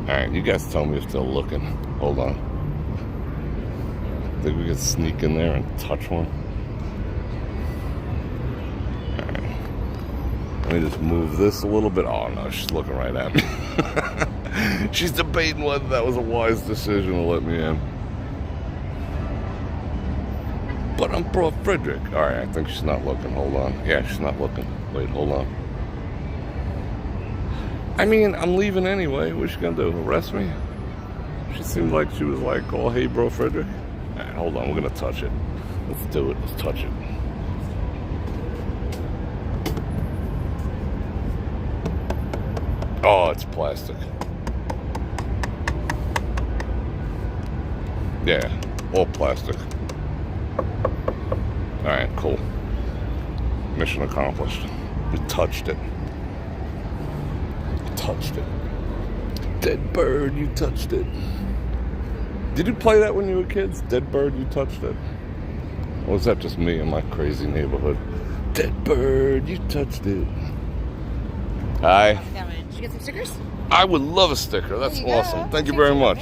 Alright, you guys tell me if they're looking. Hold on. Think we could sneak in there and touch one? Alright. Let me just move this a little bit. Oh no, she's looking right at me. She's debating whether that was a wise decision to let me in. But I'm Bror Fredrik. Alright, I think she's not looking. Hold on. Yeah, she's not looking. Wait, hold on. I mean, I'm leaving anyway. What's she gonna do? Arrest me? She seemed like she was like, oh, hey, Bror Fredrik. Alright, hold on. We're gonna touch it. Let's do it. Let's touch it. Oh, it's plastic. Yeah, all plastic. Alright, cool. Mission accomplished. We touched it. Touched it. Dead bird, you touched it. Did you play that when you were kids? Dead bird, you touched it? Or was that just me in my crazy neighborhood? Dead bird, you touched it. Hi. Did you get some stickers? I would love a sticker. That's awesome. Go. Thank you very much.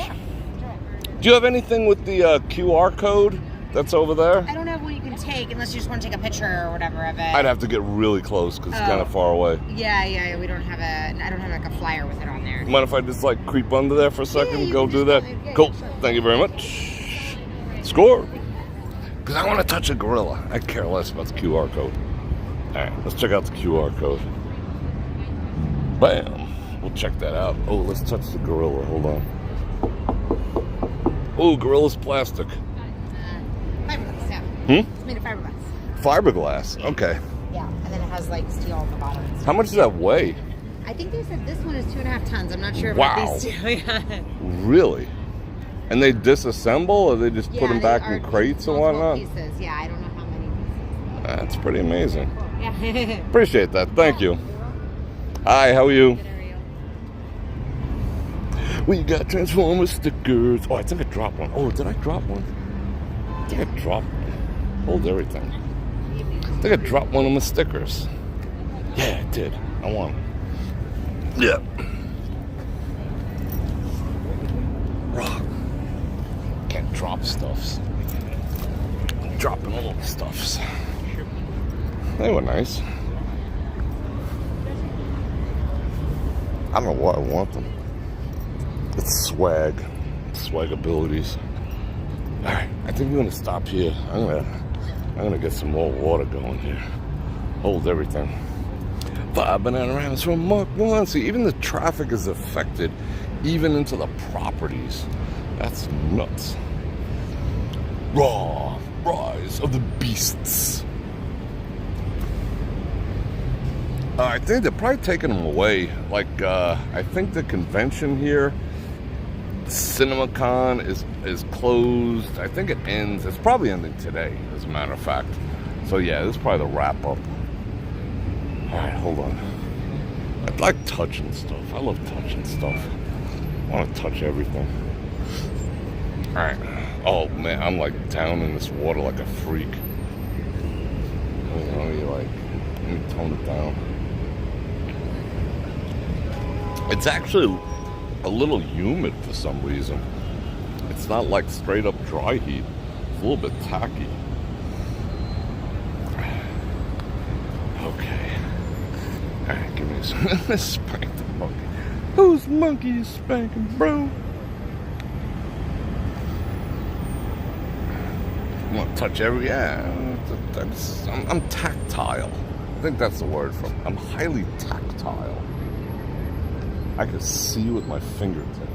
Do you have anything with the QR code that's over there? I don't have one you can take unless you just want to take a picture or whatever of it. I'd have to get really close because it's kind of far away. Yeah, we don't have I don't have like a flyer with it on there. Mind if I just like creep under there for a second? Yeah, Go do that? Cool. Sure. Thank you very much. Score. Because I want to touch a gorilla. I care less about the QR code. All right, let's check out the QR code. Bam. We'll check that out. Oh, let's touch the gorilla. Hold on. Oh, gorilla's plastic. Fiberglass, yeah. It's made of fiberglass. Fiberglass. Okay. Yeah, and then it has like steel on the bottom. How much does that weigh? I think they said this one is 2.5 tons. I'm not sure Wow. about these two. Yeah. Really? And they disassemble, or they just put them back they in are crates and multiple whatnot? Pieces. Yeah, I don't know how many pieces. That's pretty amazing. Yeah. Appreciate that. Thank you. Hi, how are you? Good, how are you? We got Transformers stickers. Oh, I think I dropped one. Oh, did I drop one? I think I dropped one. Hold everything. I think I dropped one of my stickers. Yeah, I did. I won. Yeah. Rock. Can't drop stuffs. Dropping all the stuffs. They were nice. I don't know why I want them. It's swag. Swag abilities. Alright, I think we're gonna stop here. I'm gonna get some more water going here. Hold everything. 5 banana rounds from Mark 1. See, even the traffic is affected, even into the properties. That's nuts. Raw. Rise of the Beasts. I think they're probably taking them away. Like, I think the convention here, CinemaCon, is closed. I think it ends. It's probably ending today, as a matter of fact. So yeah, this is probably the wrap up. All right, hold on. I like touching stuff. I love touching stuff. I want to touch everything. All right. Oh man, I'm like down in this water like a freak. You know, you like, let me tone it down. It's actually a little humid for some reason. It's not like straight up dry heat. It's a little bit tacky. Okay. Alright, give me some. Spank the monkey. Whose monkey is spanking, bro? I'm gonna touch every. Yeah, I'm tactile. I think that's the word for. I'm highly tactile. I can see with my fingertips.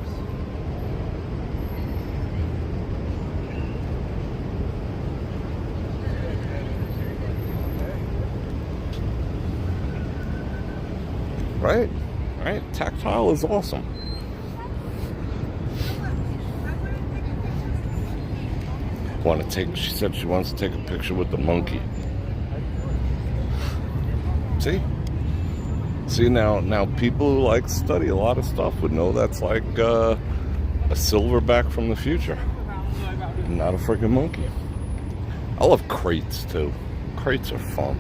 Right? Right? Tactile is awesome. She said she wants to take a picture with the monkey. See? See, now people who like study a lot of stuff would know that's like a silverback from the future. Not a freaking monkey. I love crates too. Crates are fun.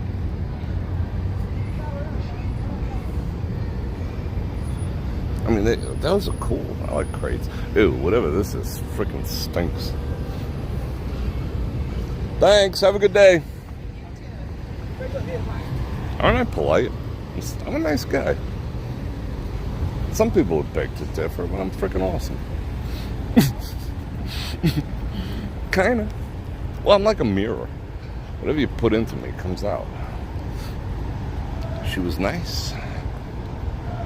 I mean, those are cool. I like crates. Ew, whatever this is freaking stinks. Thanks. Have a good day. Aren't I polite? I'm a nice guy. Some people would beg to differ, but I'm freaking awesome. Kinda. Well, I'm like a mirror. Whatever you put into me comes out. She was nice.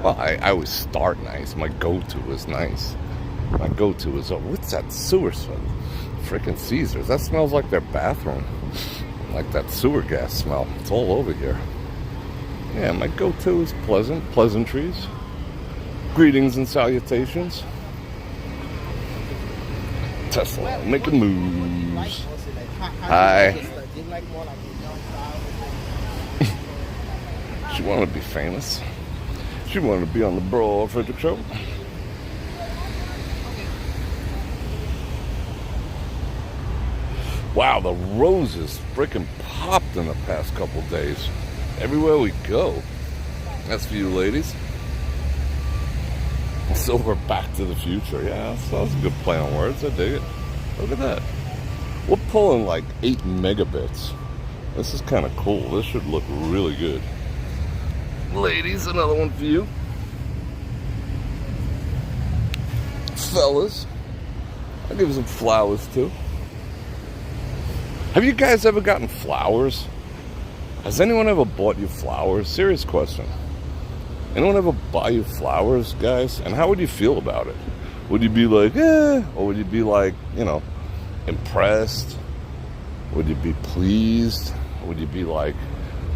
Well, I always start nice. My go-to is nice. My go-to is, what's that sewer smell? Freaking Caesars. That smells like their bathroom. Like that sewer gas smell. It's all over here. Yeah, my go-to is pleasantries. Greetings and salutations. Tesla, making moves. Hi. She wanted to be famous. She wanted to be on the Bror Fredrik show. Wow, the roses freaking popped in the past couple days. Everywhere we go. That's for you ladies. So we're back to the future. Yeah, that was a good play on words. I dig it. Look at that. We're pulling like 8 megabits. This is kind of cool. This should look really good. Ladies, another one for you. Fellas, I'll give you some flowers too. Have you guys ever gotten flowers? Has anyone ever bought you flowers? Serious question. Anyone ever buy you flowers, guys? And how would you feel about it? Would you be like, or would you be like, impressed? Would you be pleased? Would you be like,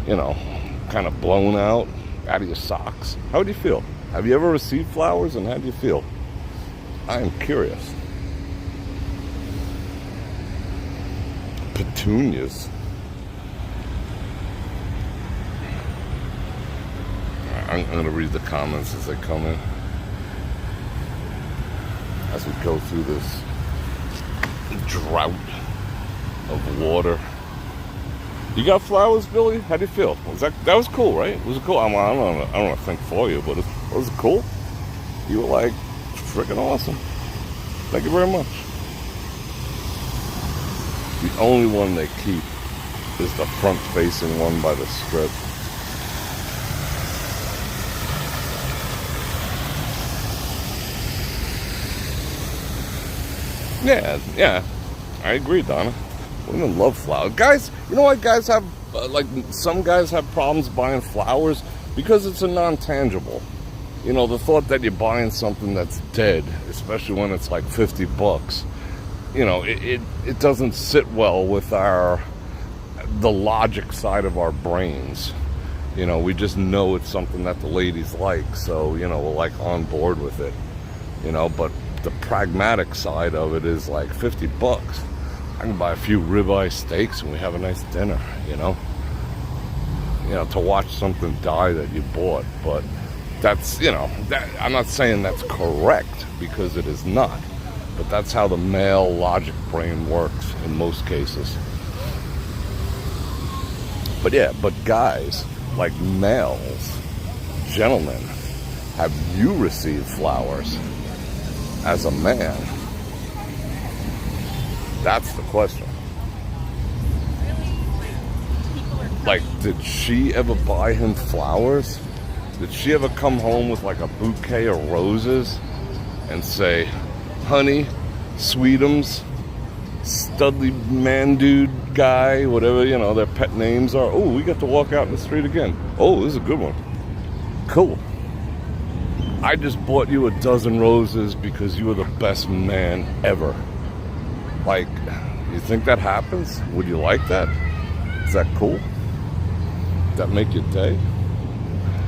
kind of blown out of your socks? How would you feel? Have you ever received flowers, and how do you feel? I am curious. Petunias. I'm going to read the comments as they come in. As we go through this drought of water. You got flowers, Billy? How do you feel? That was cool, right? Was it cool? I don't want to think for you, but was it cool? You were like, freaking awesome. Thank you very much. The only one they keep is the front-facing one by the strip. Yeah, I agree, Donna. Women love flowers. Guys, you know what guys have, some guys have problems buying flowers because it's a non-tangible. The thought that you're buying something that's dead, especially when it's like $50, it doesn't sit well with the logic side of our brains. We just know it's something that the ladies like, so, we're like on board with it, but the pragmatic side of it is like $50. I can buy a few ribeye steaks and we have a nice dinner, to watch something die that you bought. But that's, I'm not saying that's correct, because it is not. But that's how the male logic brain works in most cases. But yeah, but guys, like males, gentlemen, have you received flowers as a man? That's the question. Like, did she ever buy him flowers? Did she ever come home with like a bouquet of roses and say, honey, sweetums, studly man dude guy, whatever, their pet names are. Oh, we got to walk out in the street again. Oh, this is a good one. Cool. I just bought you a dozen roses because you were the best man ever. Like, you think that happens? Would you like that? Is that cool? Does that make your day?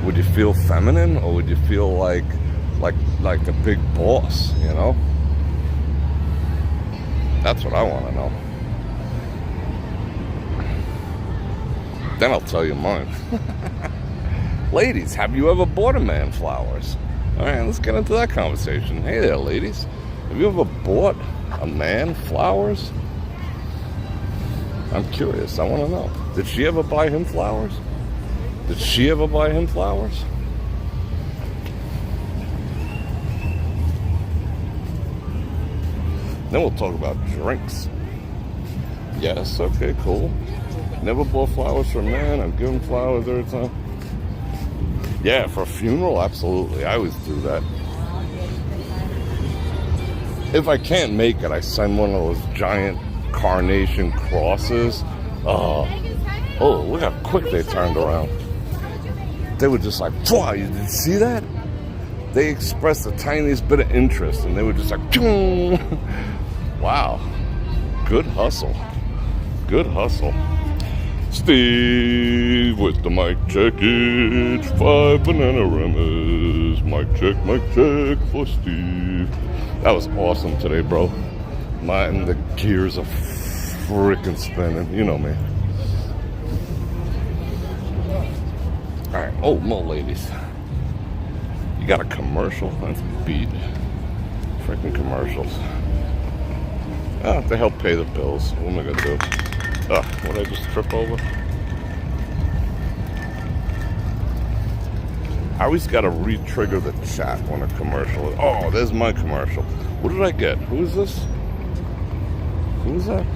Would you feel feminine, or would you feel like the big boss, That's what I want to know. Then I'll tell you mine. Ladies, have you ever bought a man flowers? All right, let's get into that conversation. Hey there, ladies. Have you ever bought a man flowers? I'm curious. I want to know. Did she ever buy him flowers? Did she ever buy him flowers? Then we'll talk about drinks. Yes, okay, cool. Never bought flowers for a man. I'm giving flowers every time. Yeah, for a funeral, absolutely. I always do that. If I can't make it, I send one of those giant carnation crosses. Oh, look how quick they turned around. They were just like, wow, you did see that? They expressed the tiniest bit of interest, and they were just like, wow. Good hustle. Good hustle. Steve with the mic check it. 5 banana ramas. Mic check for Steve. That was awesome today, bro. The gears are freaking spinning. You know me. Alright, oh, more ladies. You got a commercial? That's beat. Freaking commercials. To help pay the bills. What am I gonna do? What did I just trip over? I always gotta re-trigger the chat when a commercial is. Oh, there's my commercial. What did I get? Who is this? Who is that?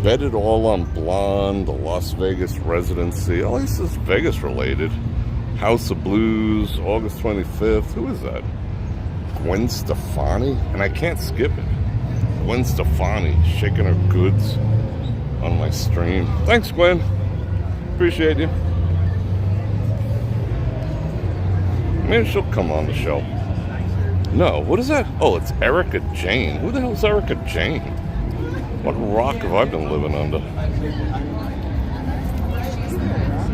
Bet it all on Blonde, the Las Vegas residency. At least it's Vegas related. House of Blues, August 25th. Who is that? Gwen Stefani? And I can't skip it. Gwen Stefani shaking her goods on my stream. Thanks, Gwen. Appreciate you. Maybe she'll come on the show. No, what is that? Oh, it's Erica Jane. Who the hell is Erica Jane? What rock have I been living under?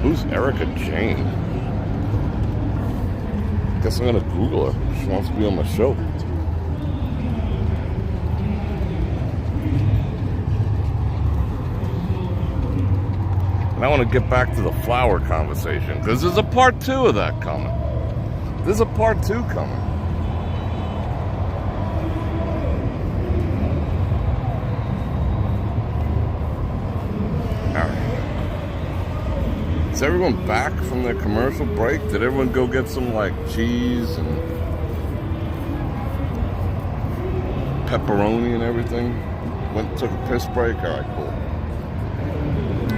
Who's Erica Jane? Guess I'm gonna Google her. She wants to be on my show. And I want to get back to the flower conversation because there's a part 2 of that coming. There's a part 2 coming. Is everyone back from their commercial break? Did everyone go get some like cheese and pepperoni and everything? Took a piss break? Alright, cool.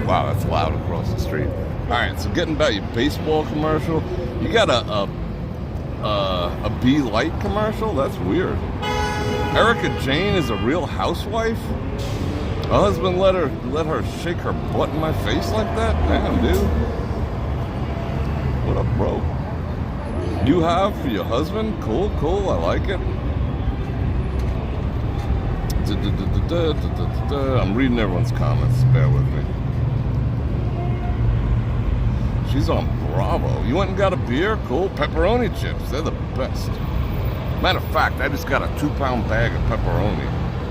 Wow, that's loud across the street. Alright, so getting back your baseball commercial. You got a Bee Light commercial? That's weird. Erica Jane is a real housewife? Her husband let her shake her butt in my face like that? Damn, dude. What up, bro? You have for your husband? Cool, I like it. I'm reading everyone's comments. Bear with me. She's on Bravo. You went and got a beer? Cool. Pepperoni chips. They're the best. Matter of fact, I just got a 2-pound bag of pepperoni.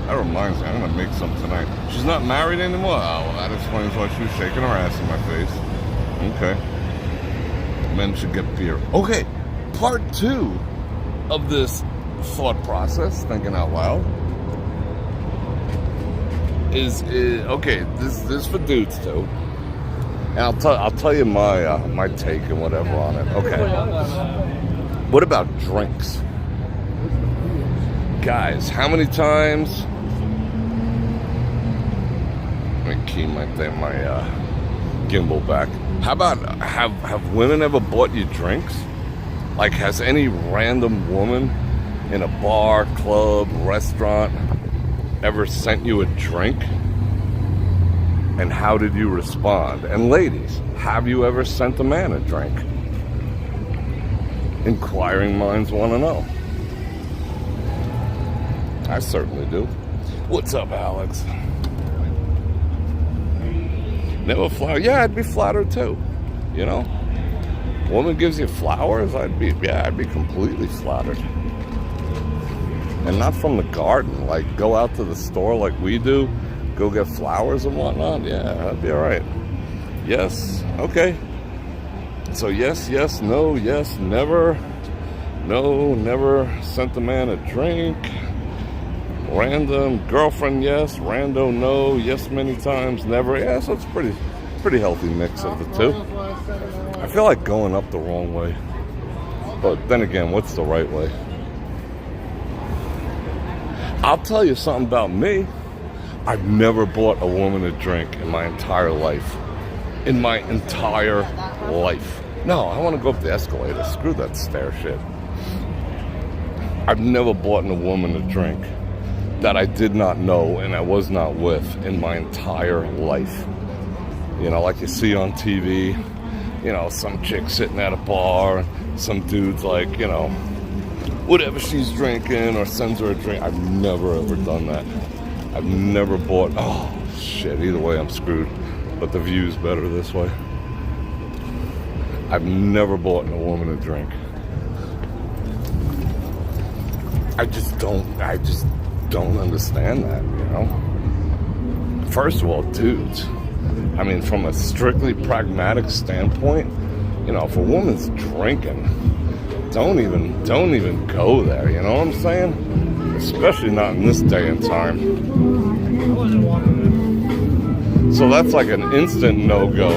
That reminds me, I'm going to make some tonight. She's not married anymore? Oh, well, that explains why she was shaking her ass in my face. Okay. Men should get beer. Okay, part 2 of this thought process, thinking out loud, is okay, this is for dudes too. And I'll tell you my take and whatever on it. Okay. What about drinks? Guys, how many times... Let me key my gimbal back. How about, have women ever bought you drinks? Like, has any random woman in a bar, club, restaurant ever sent you a drink? And how did you respond? And ladies, have you ever sent a man a drink? Inquiring minds want to know. I certainly do. What's up, Alex? Never flower. Yeah, I'd be flattered too. You know? Woman gives you flowers, I'd be completely flattered. And not from the garden. Like, go out to the store like we do, go get flowers and whatnot. Yeah, that'd be alright. Yes, okay. So yes, no, yes, never. No, never sent the man a drink. Random, girlfriend, yes. Rando, no. Yes, many times, never. Yeah, so it's pretty healthy mix of the two. I feel like going up the wrong way. But then again, what's the right way? I'll tell you something about me. I've never bought a woman a drink in my entire life. In my entire life. No, I want to go up the escalator. Screw that stair shit. I've never bought a woman a drink that I did not know and I was not with in my entire life. You know, like you see on TV, you know, some chick sitting at a bar, some dude's like, you know, whatever she's drinking or sends her a drink. I've never ever done that. I've never bought, oh shit, either way I'm screwed. But the view's better this way. I've never bought a woman a drink. I just don't understand that, you know? First of all, dudes, I mean, from a strictly pragmatic standpoint, you know, if a woman's drinking, don't even go there, you know what I'm saying? Especially not in this day and time. So that's like an instant no-go.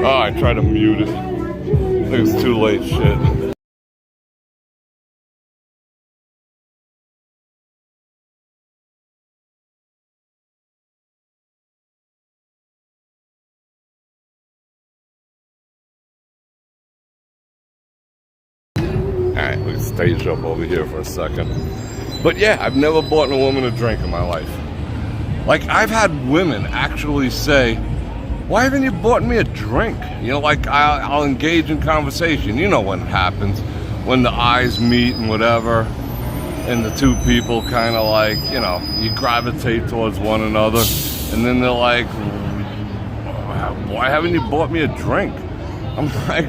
Oh, I tried to mute it. I think it's too late, shit. Alright, we stage up over here for a second. But yeah, I've never bought a woman a drink in my life. Like, I've had women actually say, why haven't you bought me a drink? You know, like, I'll engage in conversation. You know when it happens. When the eyes meet and whatever. And the two people kind of like, you know, you gravitate towards one another. And then they're like, why haven't you bought me a drink? I'm like,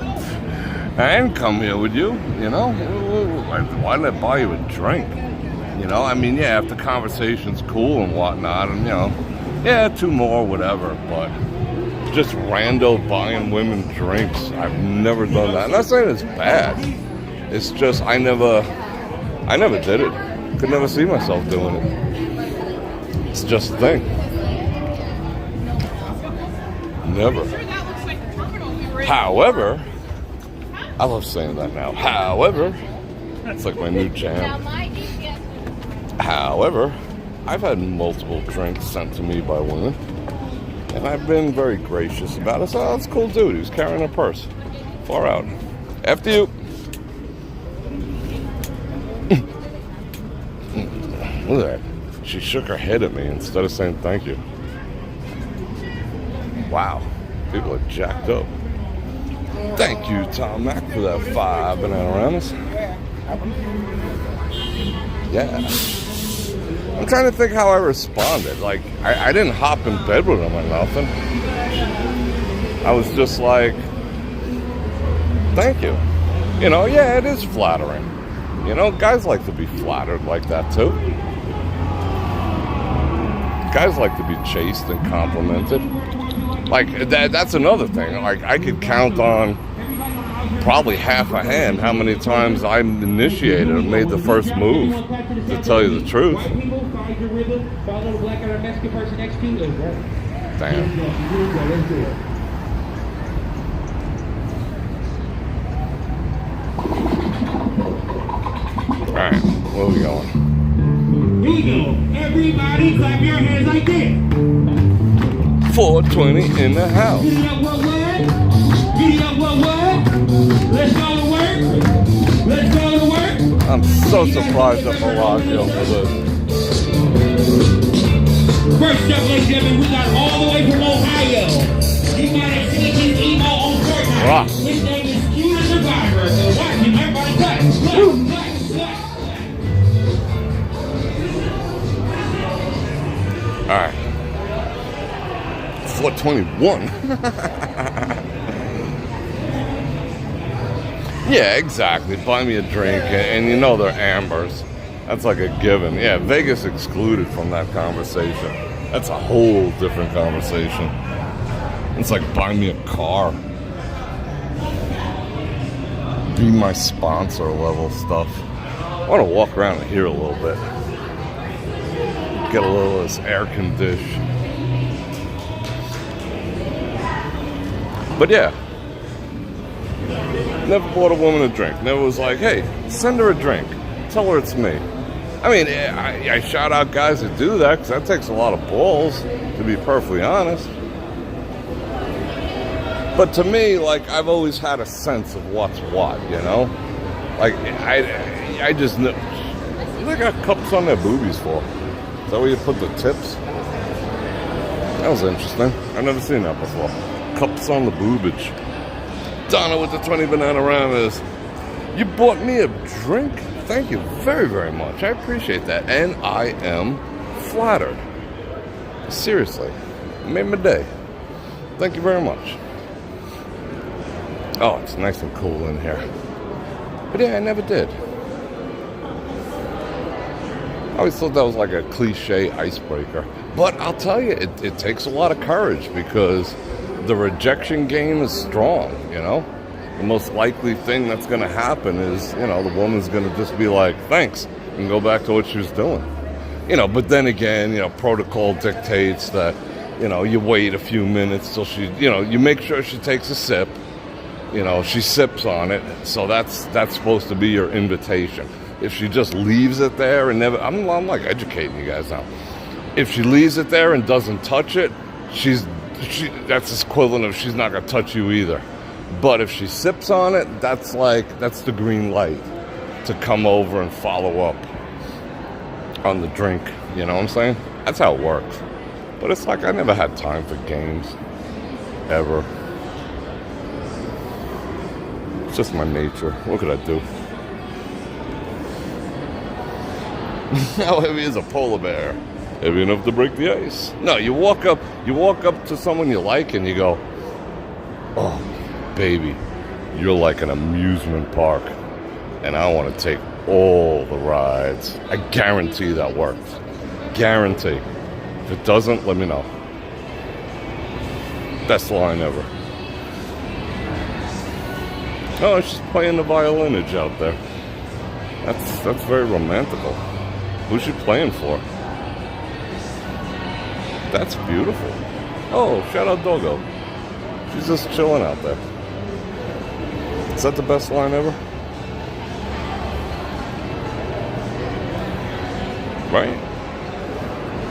I didn't come here with you, you know? Why didn't I buy you a drink? You know, I mean, yeah, if the conversation's cool and whatnot, and, you know, yeah, two more, whatever, but just rando buying women drinks, I've never done that. I'm not saying it's bad. It's just, I never did it. Could never see myself doing it. It's just a thing. Never. However, I love saying that now. However, it's like my new jam. However, I've had multiple drinks sent to me by women, and I've been very gracious about it. So, oh, that's a cool dude. He was carrying a purse. Far out. After you. Look at that. She shook her head at me instead of saying thank you. Wow. People are jacked up. Thank you, Tom Mack, for that 5 bananas. Yeah. I'm trying to think how I responded. Like, I didn't hop in bed with him or nothing. I was just like, thank you. You know, yeah, it is flattering. You know, guys like to be flattered like that, too. Guys like to be chased and complimented. Like, that's another thing. Like, I could count on probably half a hand how many times I initiated and made the first move, to tell you the truth. Damn. Alright, where are we going? Here we go. Everybody clap your hands like this. 420 in the house. Giddy up, what? Giddy up, what? Let's go to work. Let's go to work. I'm so surprised at Bellagio for this. First up, ladies and gentlemen, we got all the way from Ohio. You might have seen his emo on Fortnite. Rock. His name is Q the Survivor. Watch him, everybody clap. All right. 421. Yeah, exactly. Buy me a drink, and you know they're ambers. That's like a given. Yeah, Vegas excluded from that conversation. That's a whole different conversation. It's like buy me a car. Be my sponsor level stuff. I want to walk around here a little bit. Get a little of this air condition. But yeah, Never bought a woman a drink. Never was like, hey, send her a drink. Tell her it's me. I mean, I shout out guys that do that because that takes a lot of balls, to be perfectly honest. But to me, like, I've always had a sense of what's what, you know? Like, I just know. They got cups on their boobies for. Is that where you put the tips? That was interesting. I've never seen that before. Cups on the boobage. Donna with the 20 Bananamas. You bought me a drink? Thank you very, very much. I appreciate that. And I am flattered. Seriously. It made my day. Thank you very much. Oh, it's nice and cool in here. But yeah, I never did. I always thought that was like a cliche icebreaker. But I'll tell you, it takes a lot of courage because the rejection game is strong, you know? The most likely thing that's going to happen is, you know, the woman's going to just be like, thanks, and go back to what she was doing. You know, but then again, you know, protocol dictates that, you know, you wait a few minutes till she, you know, you make sure she takes a sip. You know, she sips on it, so that's supposed to be your invitation. If she just leaves it there and never, I'm like educating you guys now. If she leaves it there and doesn't touch it, that's equivalent of she's not gonna touch you either. But if she sips on it, that's the green light to come over and follow up on the drink. You know what I'm saying? That's how it works. But it's like I never had time for games, ever. It's just my nature. What could I do? How heavy is a polar bear? Heavy enough to break the ice. No, you walk up to someone you like and you go, oh, baby, you're like an amusement park and I want to take all the rides. I guarantee that works. Guarantee. If it doesn't, let me know. Best line ever. Oh, she's playing the violinage out there. That's very romantical. Who's she playing for? That's beautiful. Oh, shout out Doggo. She's just chilling out there. Is that the best line ever? Right?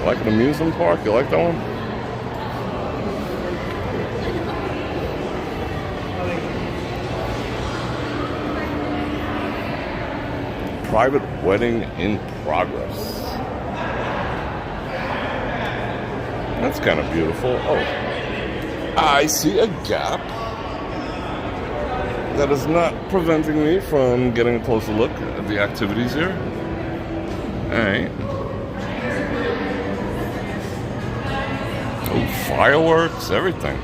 Like an amusement park? You like that one? Private wedding in progress. That's kind of beautiful. Oh, I see a gap that is not preventing me from getting a closer look at the activities here. Alright. Oh, fireworks, everything.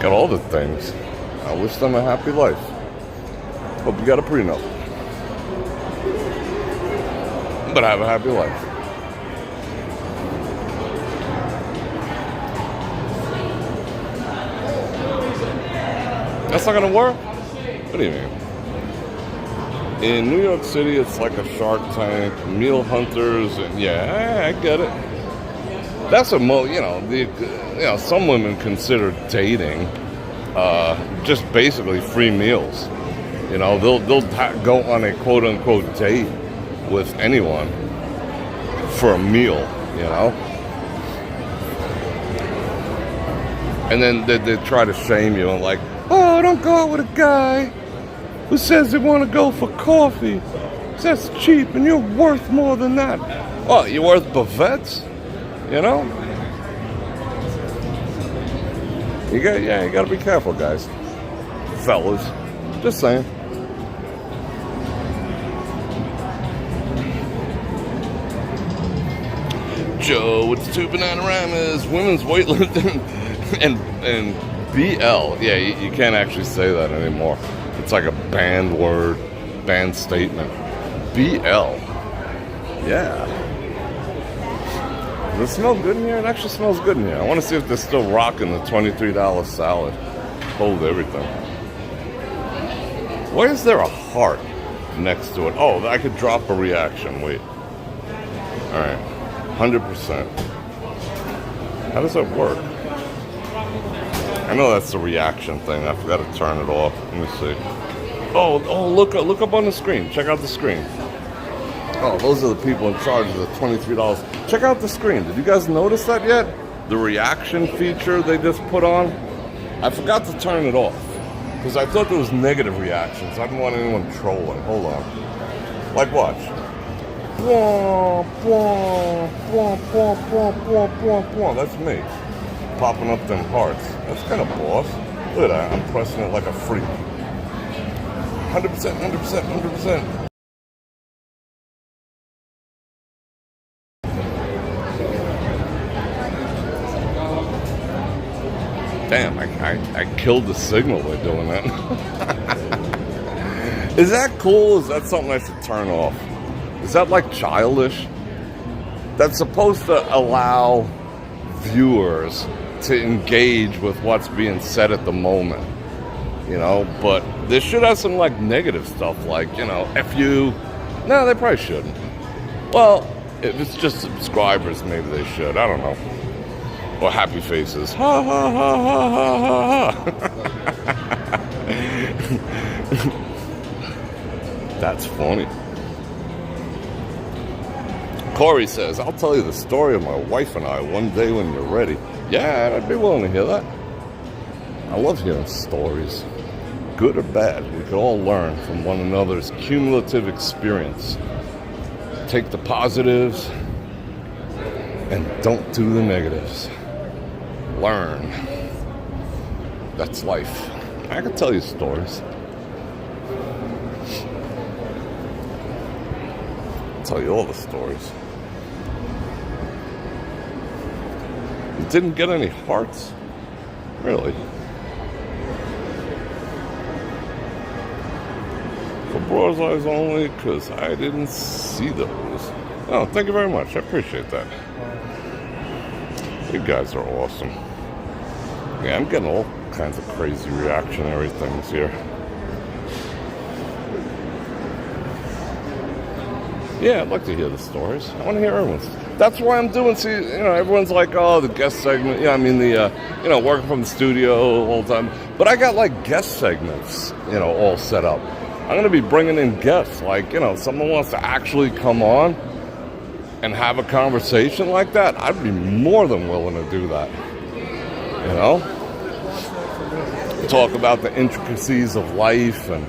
Got all the things. I wish them a happy life. Hope you got a prenup. But have a happy life. That's not gonna work? What do you mean? In New York City, it's like a Shark Tank, meal hunters, and yeah, I get it. That's a some women consider dating just basically free meals. You know, they'll go on a quote unquote date with anyone for a meal, you know? And then they try to shame you and like, oh, don't go out with a guy who says they want to go for coffee. That's cheap and you're worth more than that. Oh, you're worth buffets? You know? You gotta be careful, guys. Fellas. Just saying. Joe with the 2 Bananamas, women's weightlifting, and BL. Yeah, you can't actually say that anymore. It's like a banned word, banned statement. BL. Yeah. Does it smell good in here? It actually smells good in here. I want to see if they're still rocking the $23 salad. Hold everything. Why is there a heart next to it? Oh, I could drop a reaction. Wait. Alright. 100%. How does that work? I know that's the reaction thing. I forgot to turn it off. Let me see. Oh, look up on the screen. Check out the screen. Oh, those are the people in charge of the $23. Check out the screen. Did you guys notice that yet? The reaction feature they just put on? I forgot to turn it off because I thought there was negative reactions. I didn't want anyone trolling. Hold on. Like watch. That's me. Popping up them hearts. That's kind of boss. Look at that. I'm pressing it like a freak. 100%, 100%, 100%. Damn, I killed the signal by doing that. Is that cool? Is that something I should turn off? Is that like childish? That's supposed to allow viewers to engage with what's being said at the moment. You know, but they should have some like negative stuff like, you know, F you. No, they probably shouldn't. Well, if it's just subscribers, maybe they should. I don't know. Or happy faces. Ha ha ha ha ha ha ha. That's funny. Corey says, I'll tell you the story of my wife and I one day when you're ready. Yeah, I'd be willing to hear that. I love hearing stories. Good or bad, we could all learn from one another's cumulative experience. Take the positives and don't do the negatives. Learn. That's life. I can tell you stories. I'll tell you all the stories. You didn't get any hearts? Really? For Bror's Eyes only, because I didn't see those. Oh, thank you very much. I appreciate that. You guys are awesome. Yeah, I'm getting all kinds of crazy reactionary things here. Yeah, I'd like to hear the stories. I want to hear everyone's. That's why I'm doing, see, you know, everyone's like, oh, the guest segment. Yeah, I mean, you know, working from the studio all the time. But I got, like, guest segments, you know, all set up. I'm going to be bringing in guests. Like, you know, someone wants to actually come on and have a conversation like that, I'd be more than willing to do that. You know? Talk about the intricacies of life and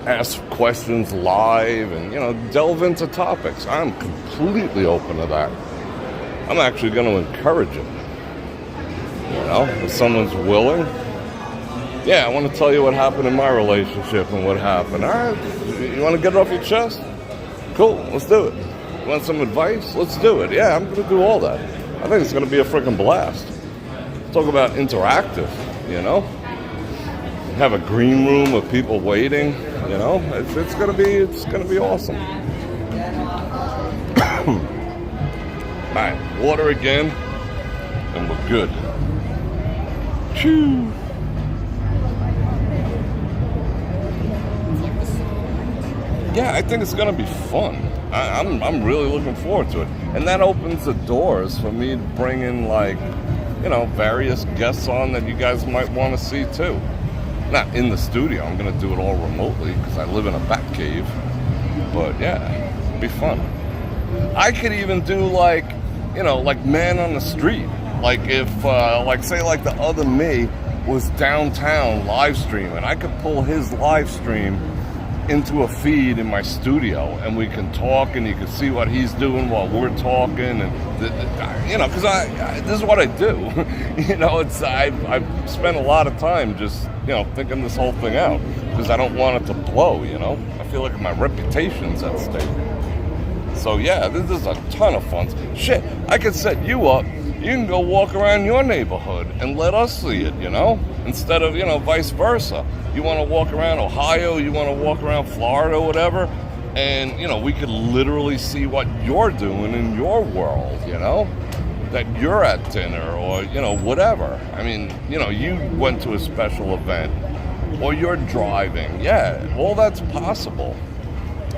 ask questions live and, you know, delve into topics. I'm completely open to that. I'm actually going to encourage it. You know, if someone's willing. Yeah, I want to tell you what happened in my relationship and what happened. All right, you want to get it off your chest? Cool, let's do it. You want some advice? Let's do it. Yeah, I'm going to do all that. I think it's going to be a freaking blast. Talk about interactive, you know? Have a green room with people waiting, you know? It's going to be awesome. All right, water again, and we're good. Choo. Yeah, I think it's going to be fun. I'm really looking forward to it. And that opens the doors for me to bring in, like, you know, various guests on that you guys might want to see too. Not in the studio. I'm going to do it all remotely because I live in a bat cave. But yeah, it'll be fun. I could even do, like, you know, like man on the street. Like if, like say like the other me was downtown live streaming, I could pull his live stream into a feed in my studio and we can talk and you can see what he's doing while we're talking and you know, because this is what I do. You know, it's I've spent a lot of time just, you know, thinking this whole thing out because I don't want it to blow, you know. I feel like my reputation's at stake. So yeah, this is a ton of fun. Shit, I could set you up. You can go walk around your neighborhood and let us see it, you know, instead of, you know, vice versa. You want to walk around Ohio, you want to walk around Florida, whatever, and, you know, we could literally see what you're doing in your world, you know, that you're at dinner or, you know, whatever. I mean, you know, you went to a special event or you're driving. Yeah, all that's possible,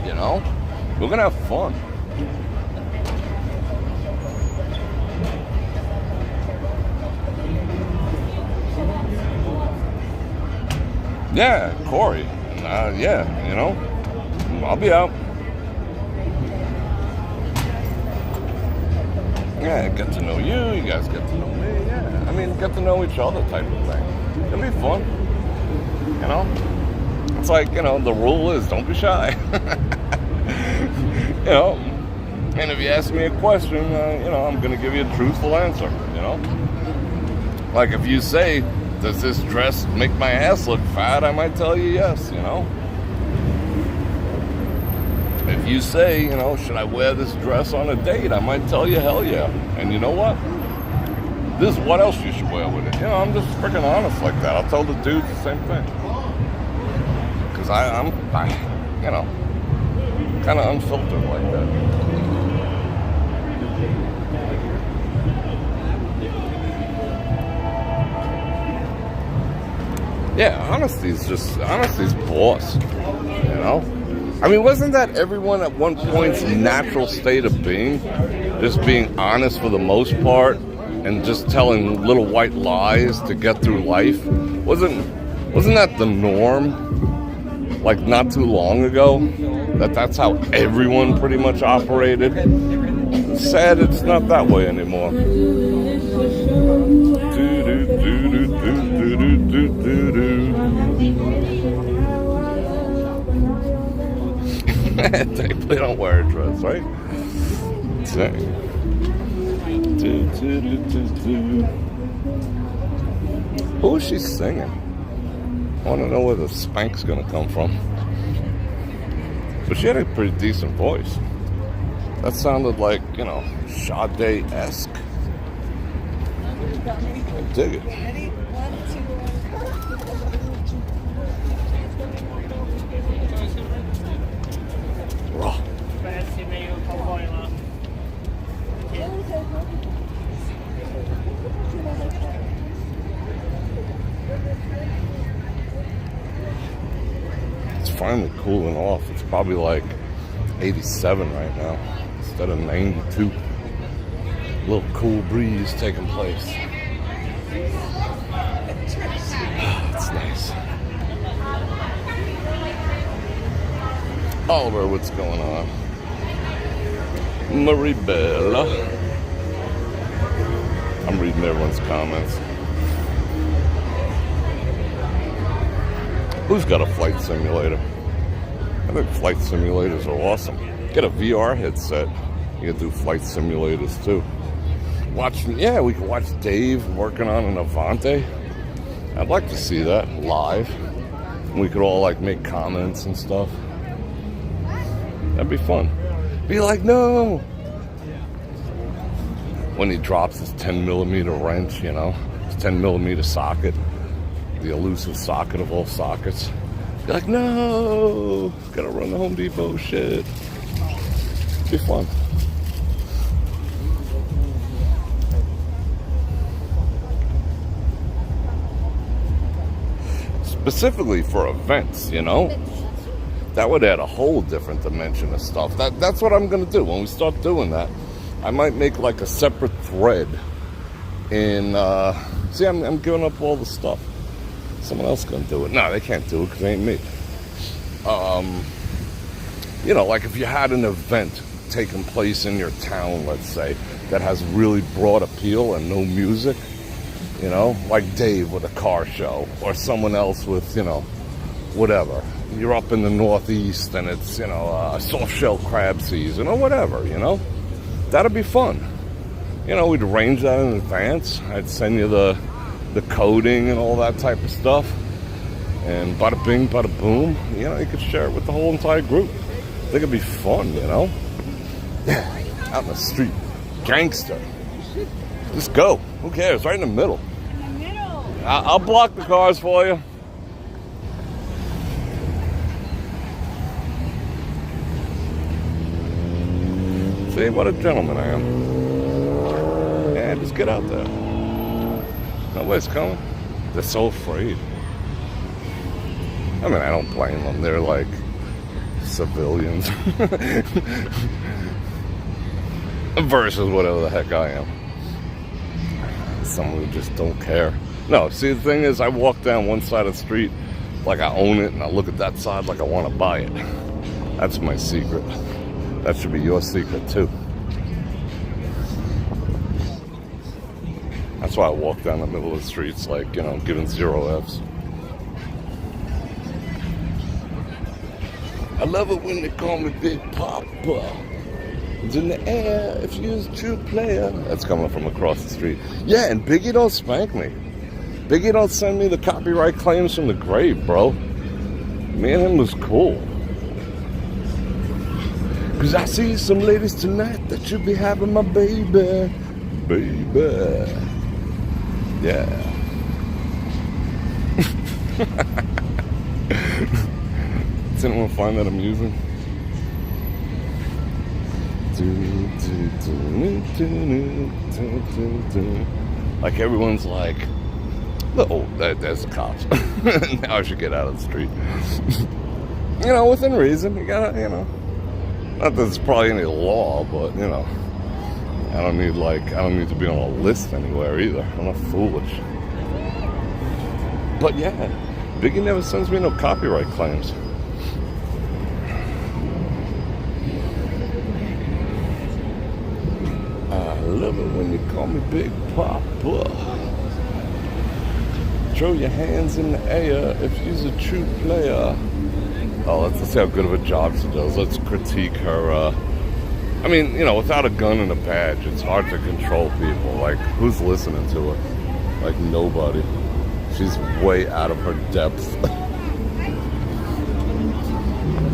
you know. We're going to have fun. Yeah, Corey. Yeah, you know, I'll be out. Yeah, get to know you. You guys get to know me. Yeah, I mean, get to know each other type of thing. It'll be fun. You know, it's like, you know, the rule is don't be shy. You know, and if you ask me a question, you know, I'm going to give you a truthful answer, you know. Like if you say, does this dress make my ass look fat? I might tell you yes, you know. If you say, you know, should I wear this dress on a date? I might tell you hell yeah. And you know what? This is what else you should wear with it. You know, I'm just freaking honest like that. I'll tell the dudes the same thing. Because I'm, you know, kind of unfiltered like that. Yeah, honesty's boss, you know? I mean, wasn't that everyone at one point's natural state of being? Just being honest for the most part and just telling little white lies to get through life? Wasn't that the norm? Like not too long ago? That's how everyone pretty much operated? Sad it's not that way anymore. They don't wear a dress, right? Who is she singing? I want to know where the spank's gonna come from. But she had a pretty decent voice. That sounded like, you know, Sade-esque. I dig it. Raw. It's finally cooling off. It's probably like 87 right now instead of 92. A little cool breeze taking place. It's nice. Oliver, what's going on? Maribella. I'm reading everyone's comments. Who's got a flight simulator? I think flight simulators are awesome. Get a VR headset. You can do flight simulators too. We could watch Dave working on an Avante. I'd like to see that live. We could all like make comments and stuff. That'd be fun. Be like, no! When he drops his 10mm wrench, you know, his 10mm socket, the elusive socket of all sockets. Be like, no! Gotta run the Home Depot shit. Be fun. Specifically for events, you know? That would add a whole different dimension of stuff. That's what I'm going to do. When we start doing that, I might make like a separate thread in... see, I'm giving up all the stuff. Someone else going to do it. No, they can't do it because it ain't me. You know, like if you had an event taking place in your town, let's say, that has really broad appeal and no music, you know, like Dave with a car show or someone else with, you know, whatever. You're up in the Northeast and it's, you know, soft shell crab season or whatever, you know. That'd be fun. You know, we'd arrange that in advance. I'd send you the coding and all that type of stuff. And bada bing, bada boom. You know, you could share it with the whole entire group. I think it'd be fun, you know. Yeah, out in the street. Gangster. Just go. Who cares? Right in the middle. I'll block the cars for you. See what a gentleman I am. Yeah, just get out there. Nobody's coming. They're so afraid. I mean, I don't blame them. They're like civilians. Versus whatever the heck I am. Some who just don't care. No, see, the thing is, I walk down one side of the street like I own it, and I look at that side like I want to buy it. That's my secret. That should be your secret too. That's why I walk down the middle of the streets like, you know, giving 0 Fs. I love it when they call me Big Papa. It's in the air if you're a true player. That's coming from across the street. Yeah, and Biggie don't spank me. Biggie don't send me the copyright claims from the grave, bro. Me and him was cool. Cause I see some ladies tonight that should be having my baby. Baby. Yeah. Does anyone find that amusing? Like everyone's like, oh, there's the cops. Now I should get out of the street. You know, within reason. You gotta, you know. Not that it's probably any law, but you know. I don't need to be on a list anywhere either. I'm not foolish. But yeah, Biggie never sends me no copyright claims. I love it when you call me Big Papa. Throw your hands in the air if you're a true player. Oh, let's see how good of a job she does. Let's critique her. I mean, you know, without a gun and a badge, it's hard to control people. Like, who's listening to her? Like, nobody. She's way out of her depth.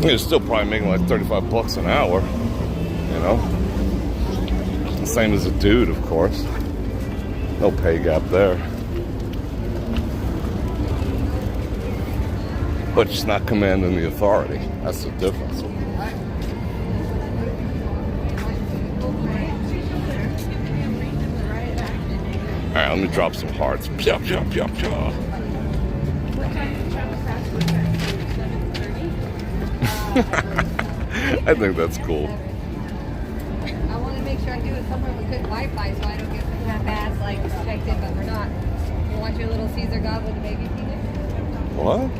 You're still probably making like $35 an hour, you know? Same as a dude, of course. No pay gap there. But she's not commanding the authority. That's the difference. Alright, let me drop some hearts. Pya, pya, pya, pya. I think that's cool. I want to make sure I do it somewhere with good Wi-Fi so I don't get half-ass like checked in, but we're not. You want your little Caesar god with a baby penis? What?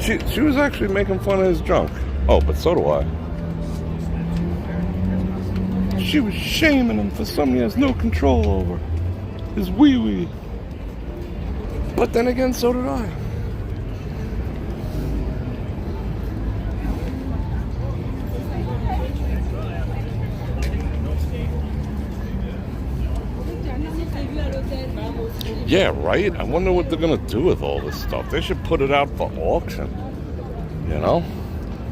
She was actually making fun of his junk. Oh, but so do I. She was shaming him for something he has no control over. His wee-wee. But then again, so did I. Yeah, right? I wonder what they're gonna do with all this stuff. They should put it out for auction. You know?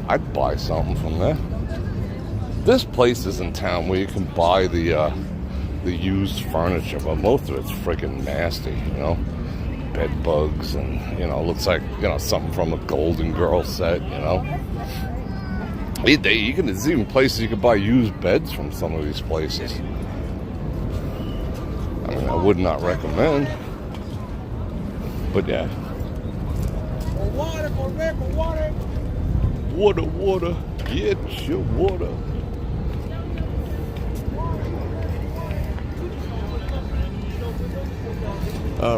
I'd buy something from there. This place is in town where you can buy the used furniture, but most of it's freaking nasty, you know? Bed bugs and, you know, looks like, you know, something from a Golden Girl set, you know? There's even places you can buy used beds from some of these places. I mean, I would not recommend. But yeah. Water, water. Water, get your water.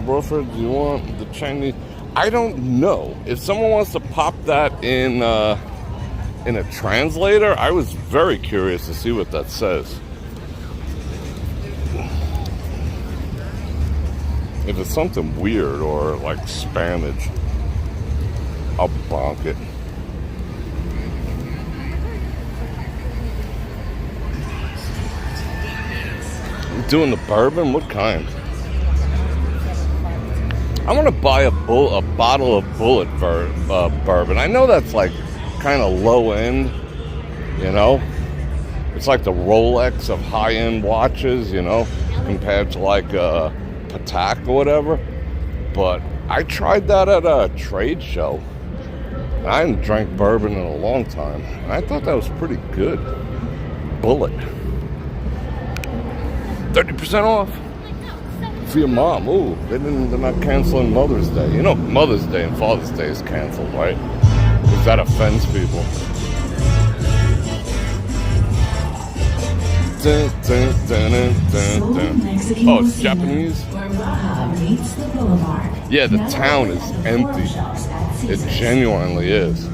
Bror Fredrik, do you want the Chinese? I don't know. If someone wants to pop that in a translator, I was very curious to see what that says. If it's something weird or like Spanish, I'll bonk it. Doing the bourbon? What kind? I want to buy a bottle of Bullet bourbon. I know that's like kind of low end, you know? It's like the Rolex of high-end watches, you know, compared to like Patek or whatever. But I tried that at a trade show. And I hadn't drank bourbon in a long time. And I thought that was pretty good. Bullet. 30% off. For your mom. Ooh, they're not canceling Mother's Day. You know, Mother's Day and Father's Day is canceled, right? Because that offends people. dun, dun, dun, dun, dun. Oh, it's Japanese? Yeah, the town is empty. It genuinely is.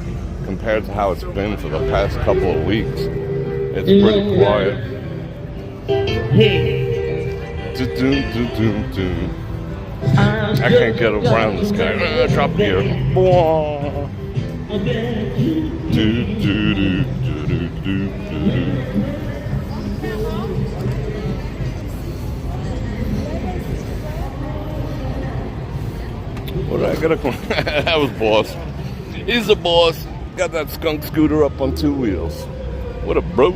Compared to how it's been for the past couple of weeks. It's pretty quiet. I can't get around this guy. Drop gear. What did I get? That was boss. He's the boss. Got that skunk scooter up on 2 wheels. What a bro.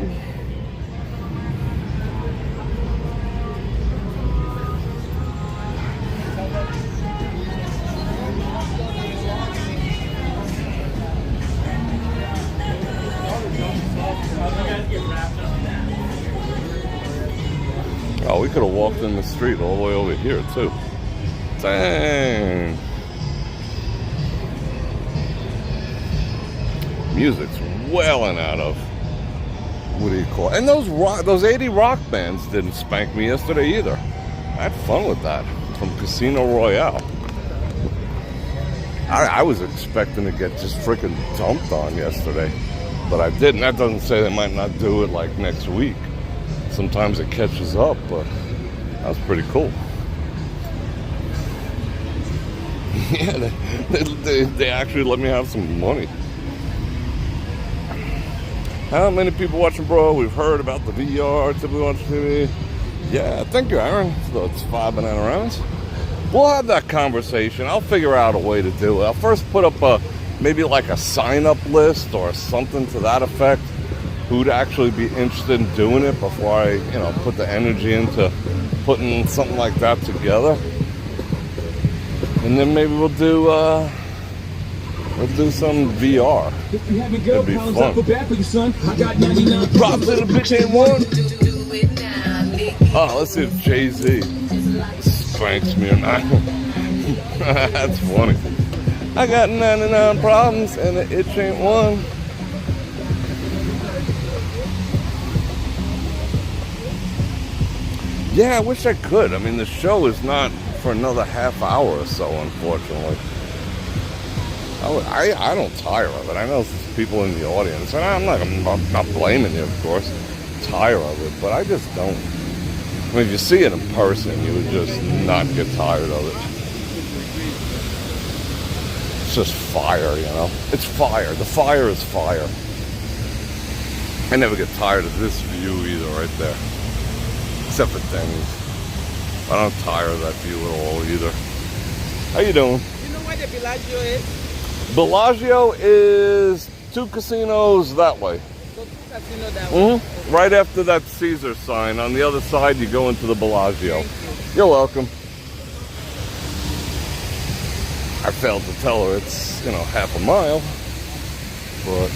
Oh, we could have walked in the street all the way over here, too. Dang. Music's welling out of. What do you call it? And those 80 rock bands didn't spank me yesterday either. I had fun with that from Casino Royale. I was expecting to get just freaking dumped on yesterday, but I didn't. That doesn't say they might not do it like next week. Sometimes it catches up, but that was pretty cool. Yeah, they actually let me have some money. How many people watching, bro? We've heard about the VR. Typically watch TV. Yeah, thank you, Aaron. So it's 5 banana rounds. We'll have that conversation. I'll figure out a way to do it. I'll first put up maybe like a sign-up list or something to that effect. Who'd actually be interested in doing it before I, put the energy into putting something like that together. And then maybe we'll do some VR. It'd be fun. Drop to the bitch ain't one. Oh, let's see if Jay-Z spanks me or not. That's funny. I got 99 problems and the itch ain't one. Yeah, I wish I could. I mean, the show is not for another half hour or so, unfortunately. I don't tire of it. I know there's people in the audience, and I'm not blaming you, of course, tire of it, but I just don't. I mean, if you see it in person, you would just not get tired of it. It's just fire, It's fire. The fire is fire. I never get tired of this view either, right there. Except for Denny's. I don't tire of that view at all either. How you doing? You know where the Bellagio is? Bellagio is 2 casinos that way. So 2 casinos that way. Right after that Caesar sign. On the other side, you go into the Bellagio. You're welcome. I failed to tell her it's, half a mile. But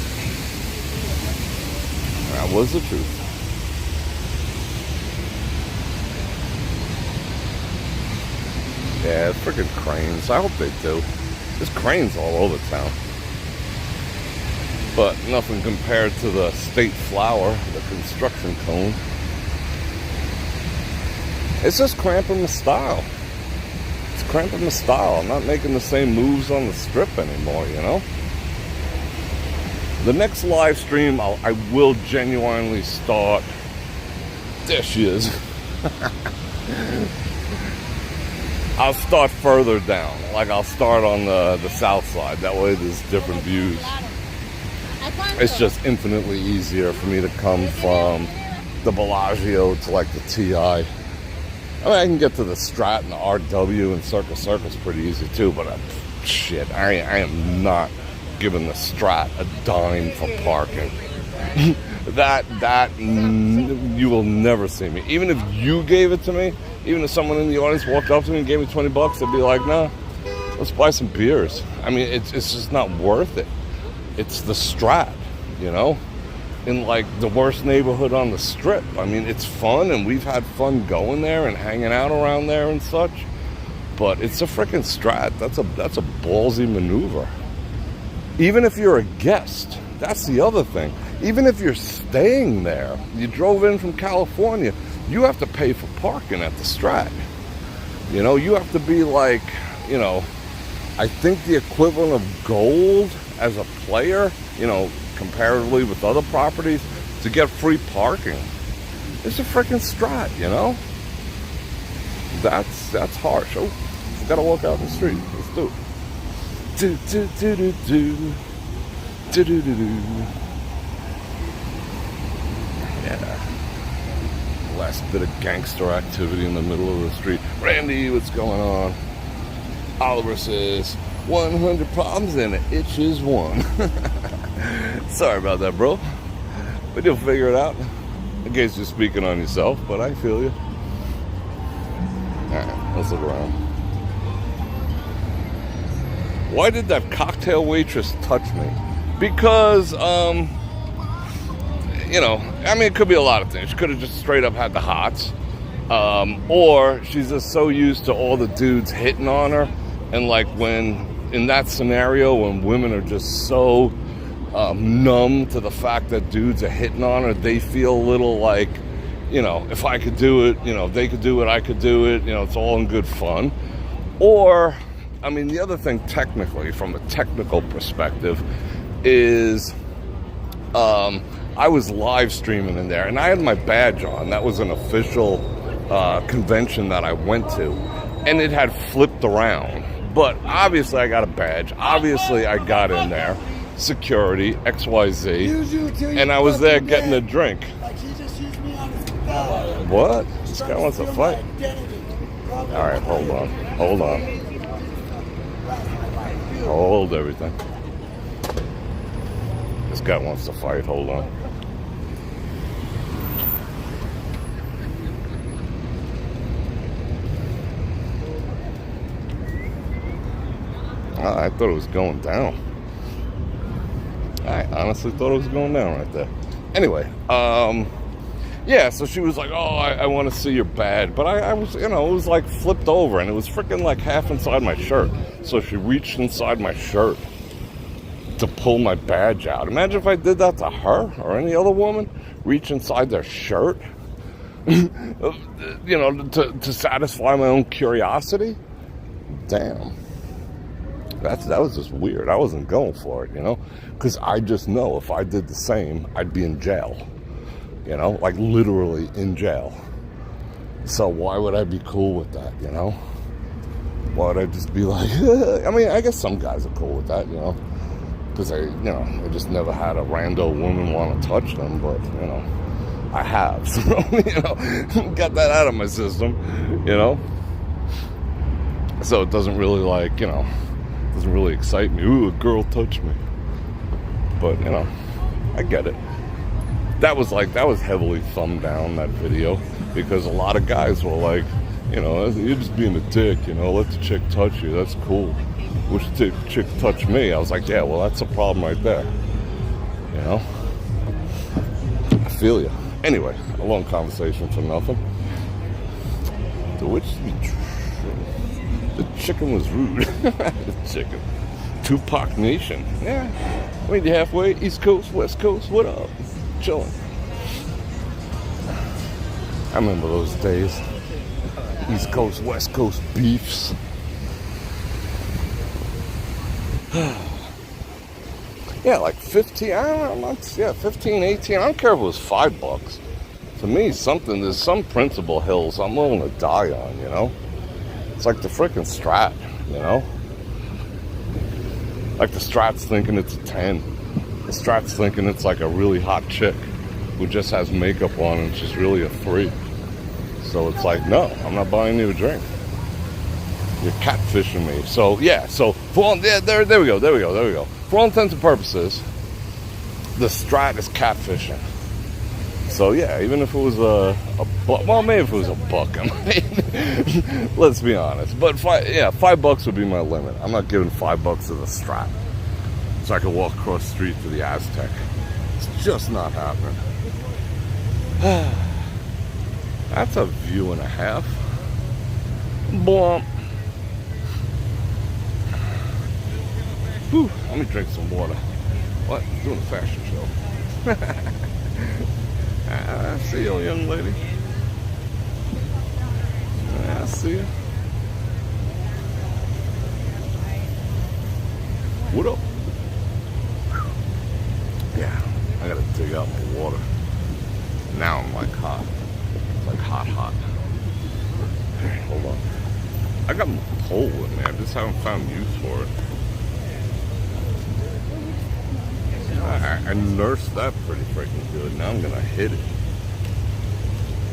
that was the truth. Yeah, freaking cranes. I hope they do. There's cranes all over town. But nothing compared to the State Flower, the construction cone. It's just cramping the style. It's cramping the style. I'm not making the same moves on the strip anymore, The next live stream, I will genuinely start. There she is. I'll start further down. Like I'll start on the south side. That way there's different views. It's just infinitely easier for me to come from the Bellagio to like the TI. I mean, I can get to the Strat and the RW and Circus pretty easy too, but shit, I am not giving the Strat a dime for parking. that you will never see me. Even if you gave it to me, even if someone in the audience walked up to me and gave me $20, I'd be like, nah, let's buy some beers. I mean, it's just not worth it. It's the Strat, in like the worst neighborhood on the strip. I mean, it's fun, and we've had fun going there and hanging out around there and such. But it's a freaking Strat. That's a ballsy maneuver. Even if you're a guest, that's the other thing. even if you're staying there, you drove in from California, you have to pay for parking at the Strat. You know, you have to be like, you know, I think the equivalent of gold as a player, you know, comparatively with other properties, to get free parking. It's a freaking Strat, you know? That's harsh. Oh, we gotta walk out in the street. Let's do it. Do do do do do. Do do do do. Yeah. Last bit of gangster activity in the middle of the street. Randy, what's going on? Oliver says 100 problems and an itch is one. Sorry about that, bro. But you'll figure it out. I guess you're speaking on yourself, but I feel you. Alright, let's look around. Why did that cocktail waitress touch me? Because, you know, I mean, it could be a lot of things. She could have just straight up had the hots. Or she's just so used to all the dudes hitting on her. And like when, in that scenario, when women are just so numb to the fact that dudes are hitting on her, they feel a little like, you know, if I could do it, you know, if they could do it, I could do it. You know, it's all in good fun. Or, I mean, the other thing technically, from a technical perspective, is I was live streaming in there, and I had my badge on. That was an official convention that I went to, and it had flipped around. But obviously I got a badge. Obviously I got in there. Security, XYZ. And I was there getting a drink. What? This guy wants to fight. Alright, hold on. Hold on. Hold everything. This guy wants to fight. Hold on. I thought it was going down. I honestly thought it was going down right there. Anyway, yeah, so she was like, oh, I want to see your badge. But I was, you know, it was like flipped over, and it was freaking like half inside my shirt. So she reached inside my shirt to pull my badge out. Imagine if I did that to her or any other woman, reach inside their shirt, you know, to satisfy my own curiosity. Damn. That was just weird. I wasn't going for it, you know, because I just know if I did the same, I'd be in jail, you know, like literally in jail. So why would I be cool with that, you know? Why would I just be like, I mean, I guess some guys are cool with that, you know, because I just never had a rando woman want to touch them, but, you know, I have, so, you know, got that out of my system, you know, so it doesn't really, like, you know, doesn't really excite me. Ooh, a girl touched me. But, you know, I get it. That was heavily thumbed down, that video, because a lot of guys were like, you know, you're just being a dick, you know, let the chick touch you, that's cool. Wish the chick touch me. I was like, yeah, well, that's a problem right there. You know? I feel you. Anyway, a long conversation for nothing. The chicken was rude. The chicken. Tupac Nation. Yeah. I mean, you halfway. East Coast, West Coast. What up? Chilling. I remember those days. East Coast, West Coast beefs. Yeah, like 15, I don't know, 15, 18. I don't care if it was $5. To me, there's some principle hills I'm willing to die on, you know? It's like the freaking Strat, you know? Like the Strat's thinking it's a 10. The Strat's thinking it's like a really hot chick who just has makeup on and she's really a 3. So it's like, no, I'm not buying you a drink. You're catfishing me. So, yeah, so, there we go. For all intents and purposes, the Strat is catfishing. So, yeah, even if it was a buck, well, maybe if it was a buck, I mean, let's be honest. But, $5 would be my limit. I'm not giving $5 to the Strat so I can walk across the street to the Aztec. It's just not happening. That's a view and a half. Blump. Whew, let me drink some water. What? I'm doing a fashion show. I see you, young lady. I see you. What up? Yeah, I gotta dig out my water. Now I'm like hot. It's like hot. Hey, hold on. I got my pole in there. I just haven't found use for it. I nursed that pretty freaking good. Now I'm gonna hit it.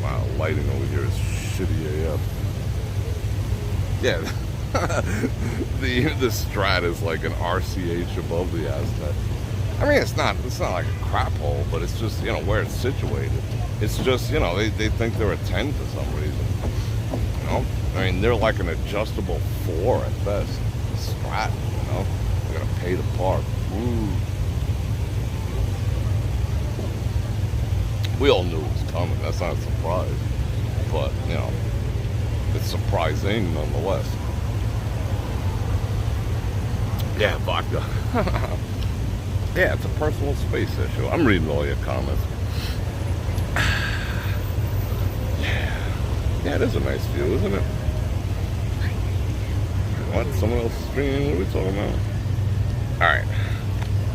Wow, lighting over here is shitty AF. Yeah, the Strat is like an RCH above the Aztec. I mean, it's not like a crap hole, but it's just, you know, where it's situated. It's just, you know, they think they're a 10 for some reason. You know, I mean, they're like an adjustable 4 at best. A Strat, you know, they're gonna pay the park. Ooh. We all knew it was coming. That's not a surprise. But, you know, it's surprising nonetheless. Yeah, vodka. Yeah, it's a personal space issue. I'm reading all your comments. Yeah, it is a nice view, isn't it? What? Someone else is streaming? What are we talking about? Alright.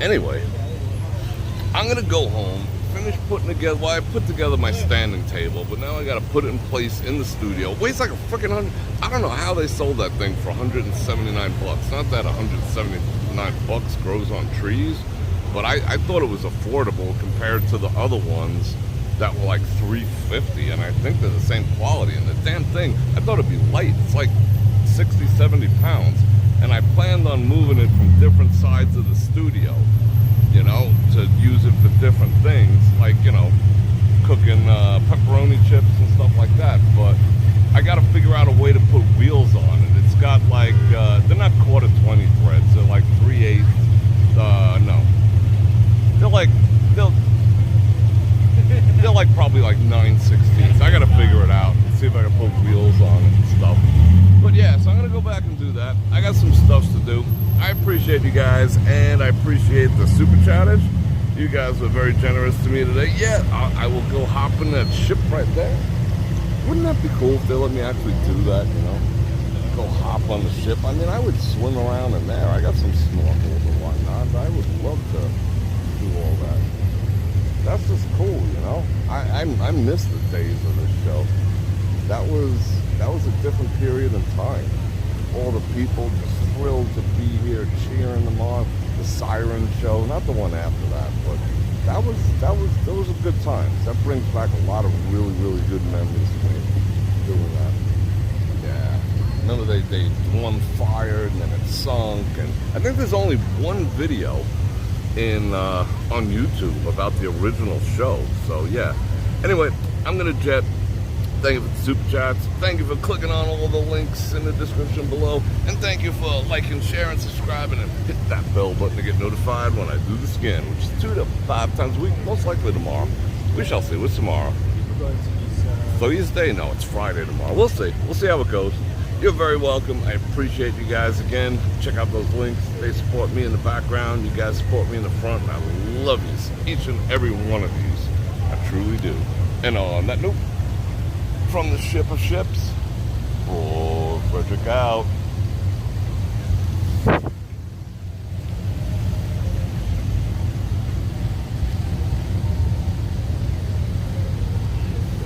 Anyway, I'm going to go home, finish putting together, well, I put together my standing table, but now I got to put it in place in the studio. It weighs like a freaking 100, I don't know how they sold that thing for 179 bucks. Not that 179 bucks grows on trees, but I thought it was affordable compared to the other ones that were like $350, and I think they're the same quality. And the damn thing, I thought it'd be light. It's like 60, 70 pounds. And I planned on moving it from different sides of the studio, you know, to use it for different things, like, you know, cooking pepperoni chips and stuff like that. But I got to figure out a way to put wheels on it. It's got like, they're not quarter 20 threads, they're like 3/8, no. They're like probably like 9/16. I got to figure it out and see if I can put wheels on it and stuff. But yeah, so I'm going to go back and do that. I got some stuff to do. I appreciate you guys, and I appreciate the super chattage. You guys were very generous to me today. Yeah, I will go hop in that ship right there. Wouldn't that be cool if they let me actually do that, you know? Go hop on the ship. I mean, I would swim around in there. I got some snorkels and whatnot. I would love to do all that. That's just cool, you know? I miss the days of this show. That was a different period in time. All the people just thrilled to be here, cheering them on. The Siren show, not the one after that, but those were good times. That brings back a lot of really, really good memories for me doing that. Yeah. Remember they one fired and then it sunk, and I think there's only one video on YouTube about the original show. So yeah. Anyway, I'm gonna jet. Thank you for the super chats. Thank you for clicking on all the links in the description below. And thank you for liking, sharing, subscribing, and hit that bell button to get notified when I do the skin, which is 2 to 5 times a week, most likely tomorrow. We shall see. What's tomorrow? Thursday? No, it's Friday tomorrow. We'll see. We'll see how it goes. You're very welcome. I appreciate you guys again. Check out those links. They support me in the background. You guys support me in the front. And I love you, each and every one of these. I truly do. And on that note, from the ship of ships, Bror Fredrik out.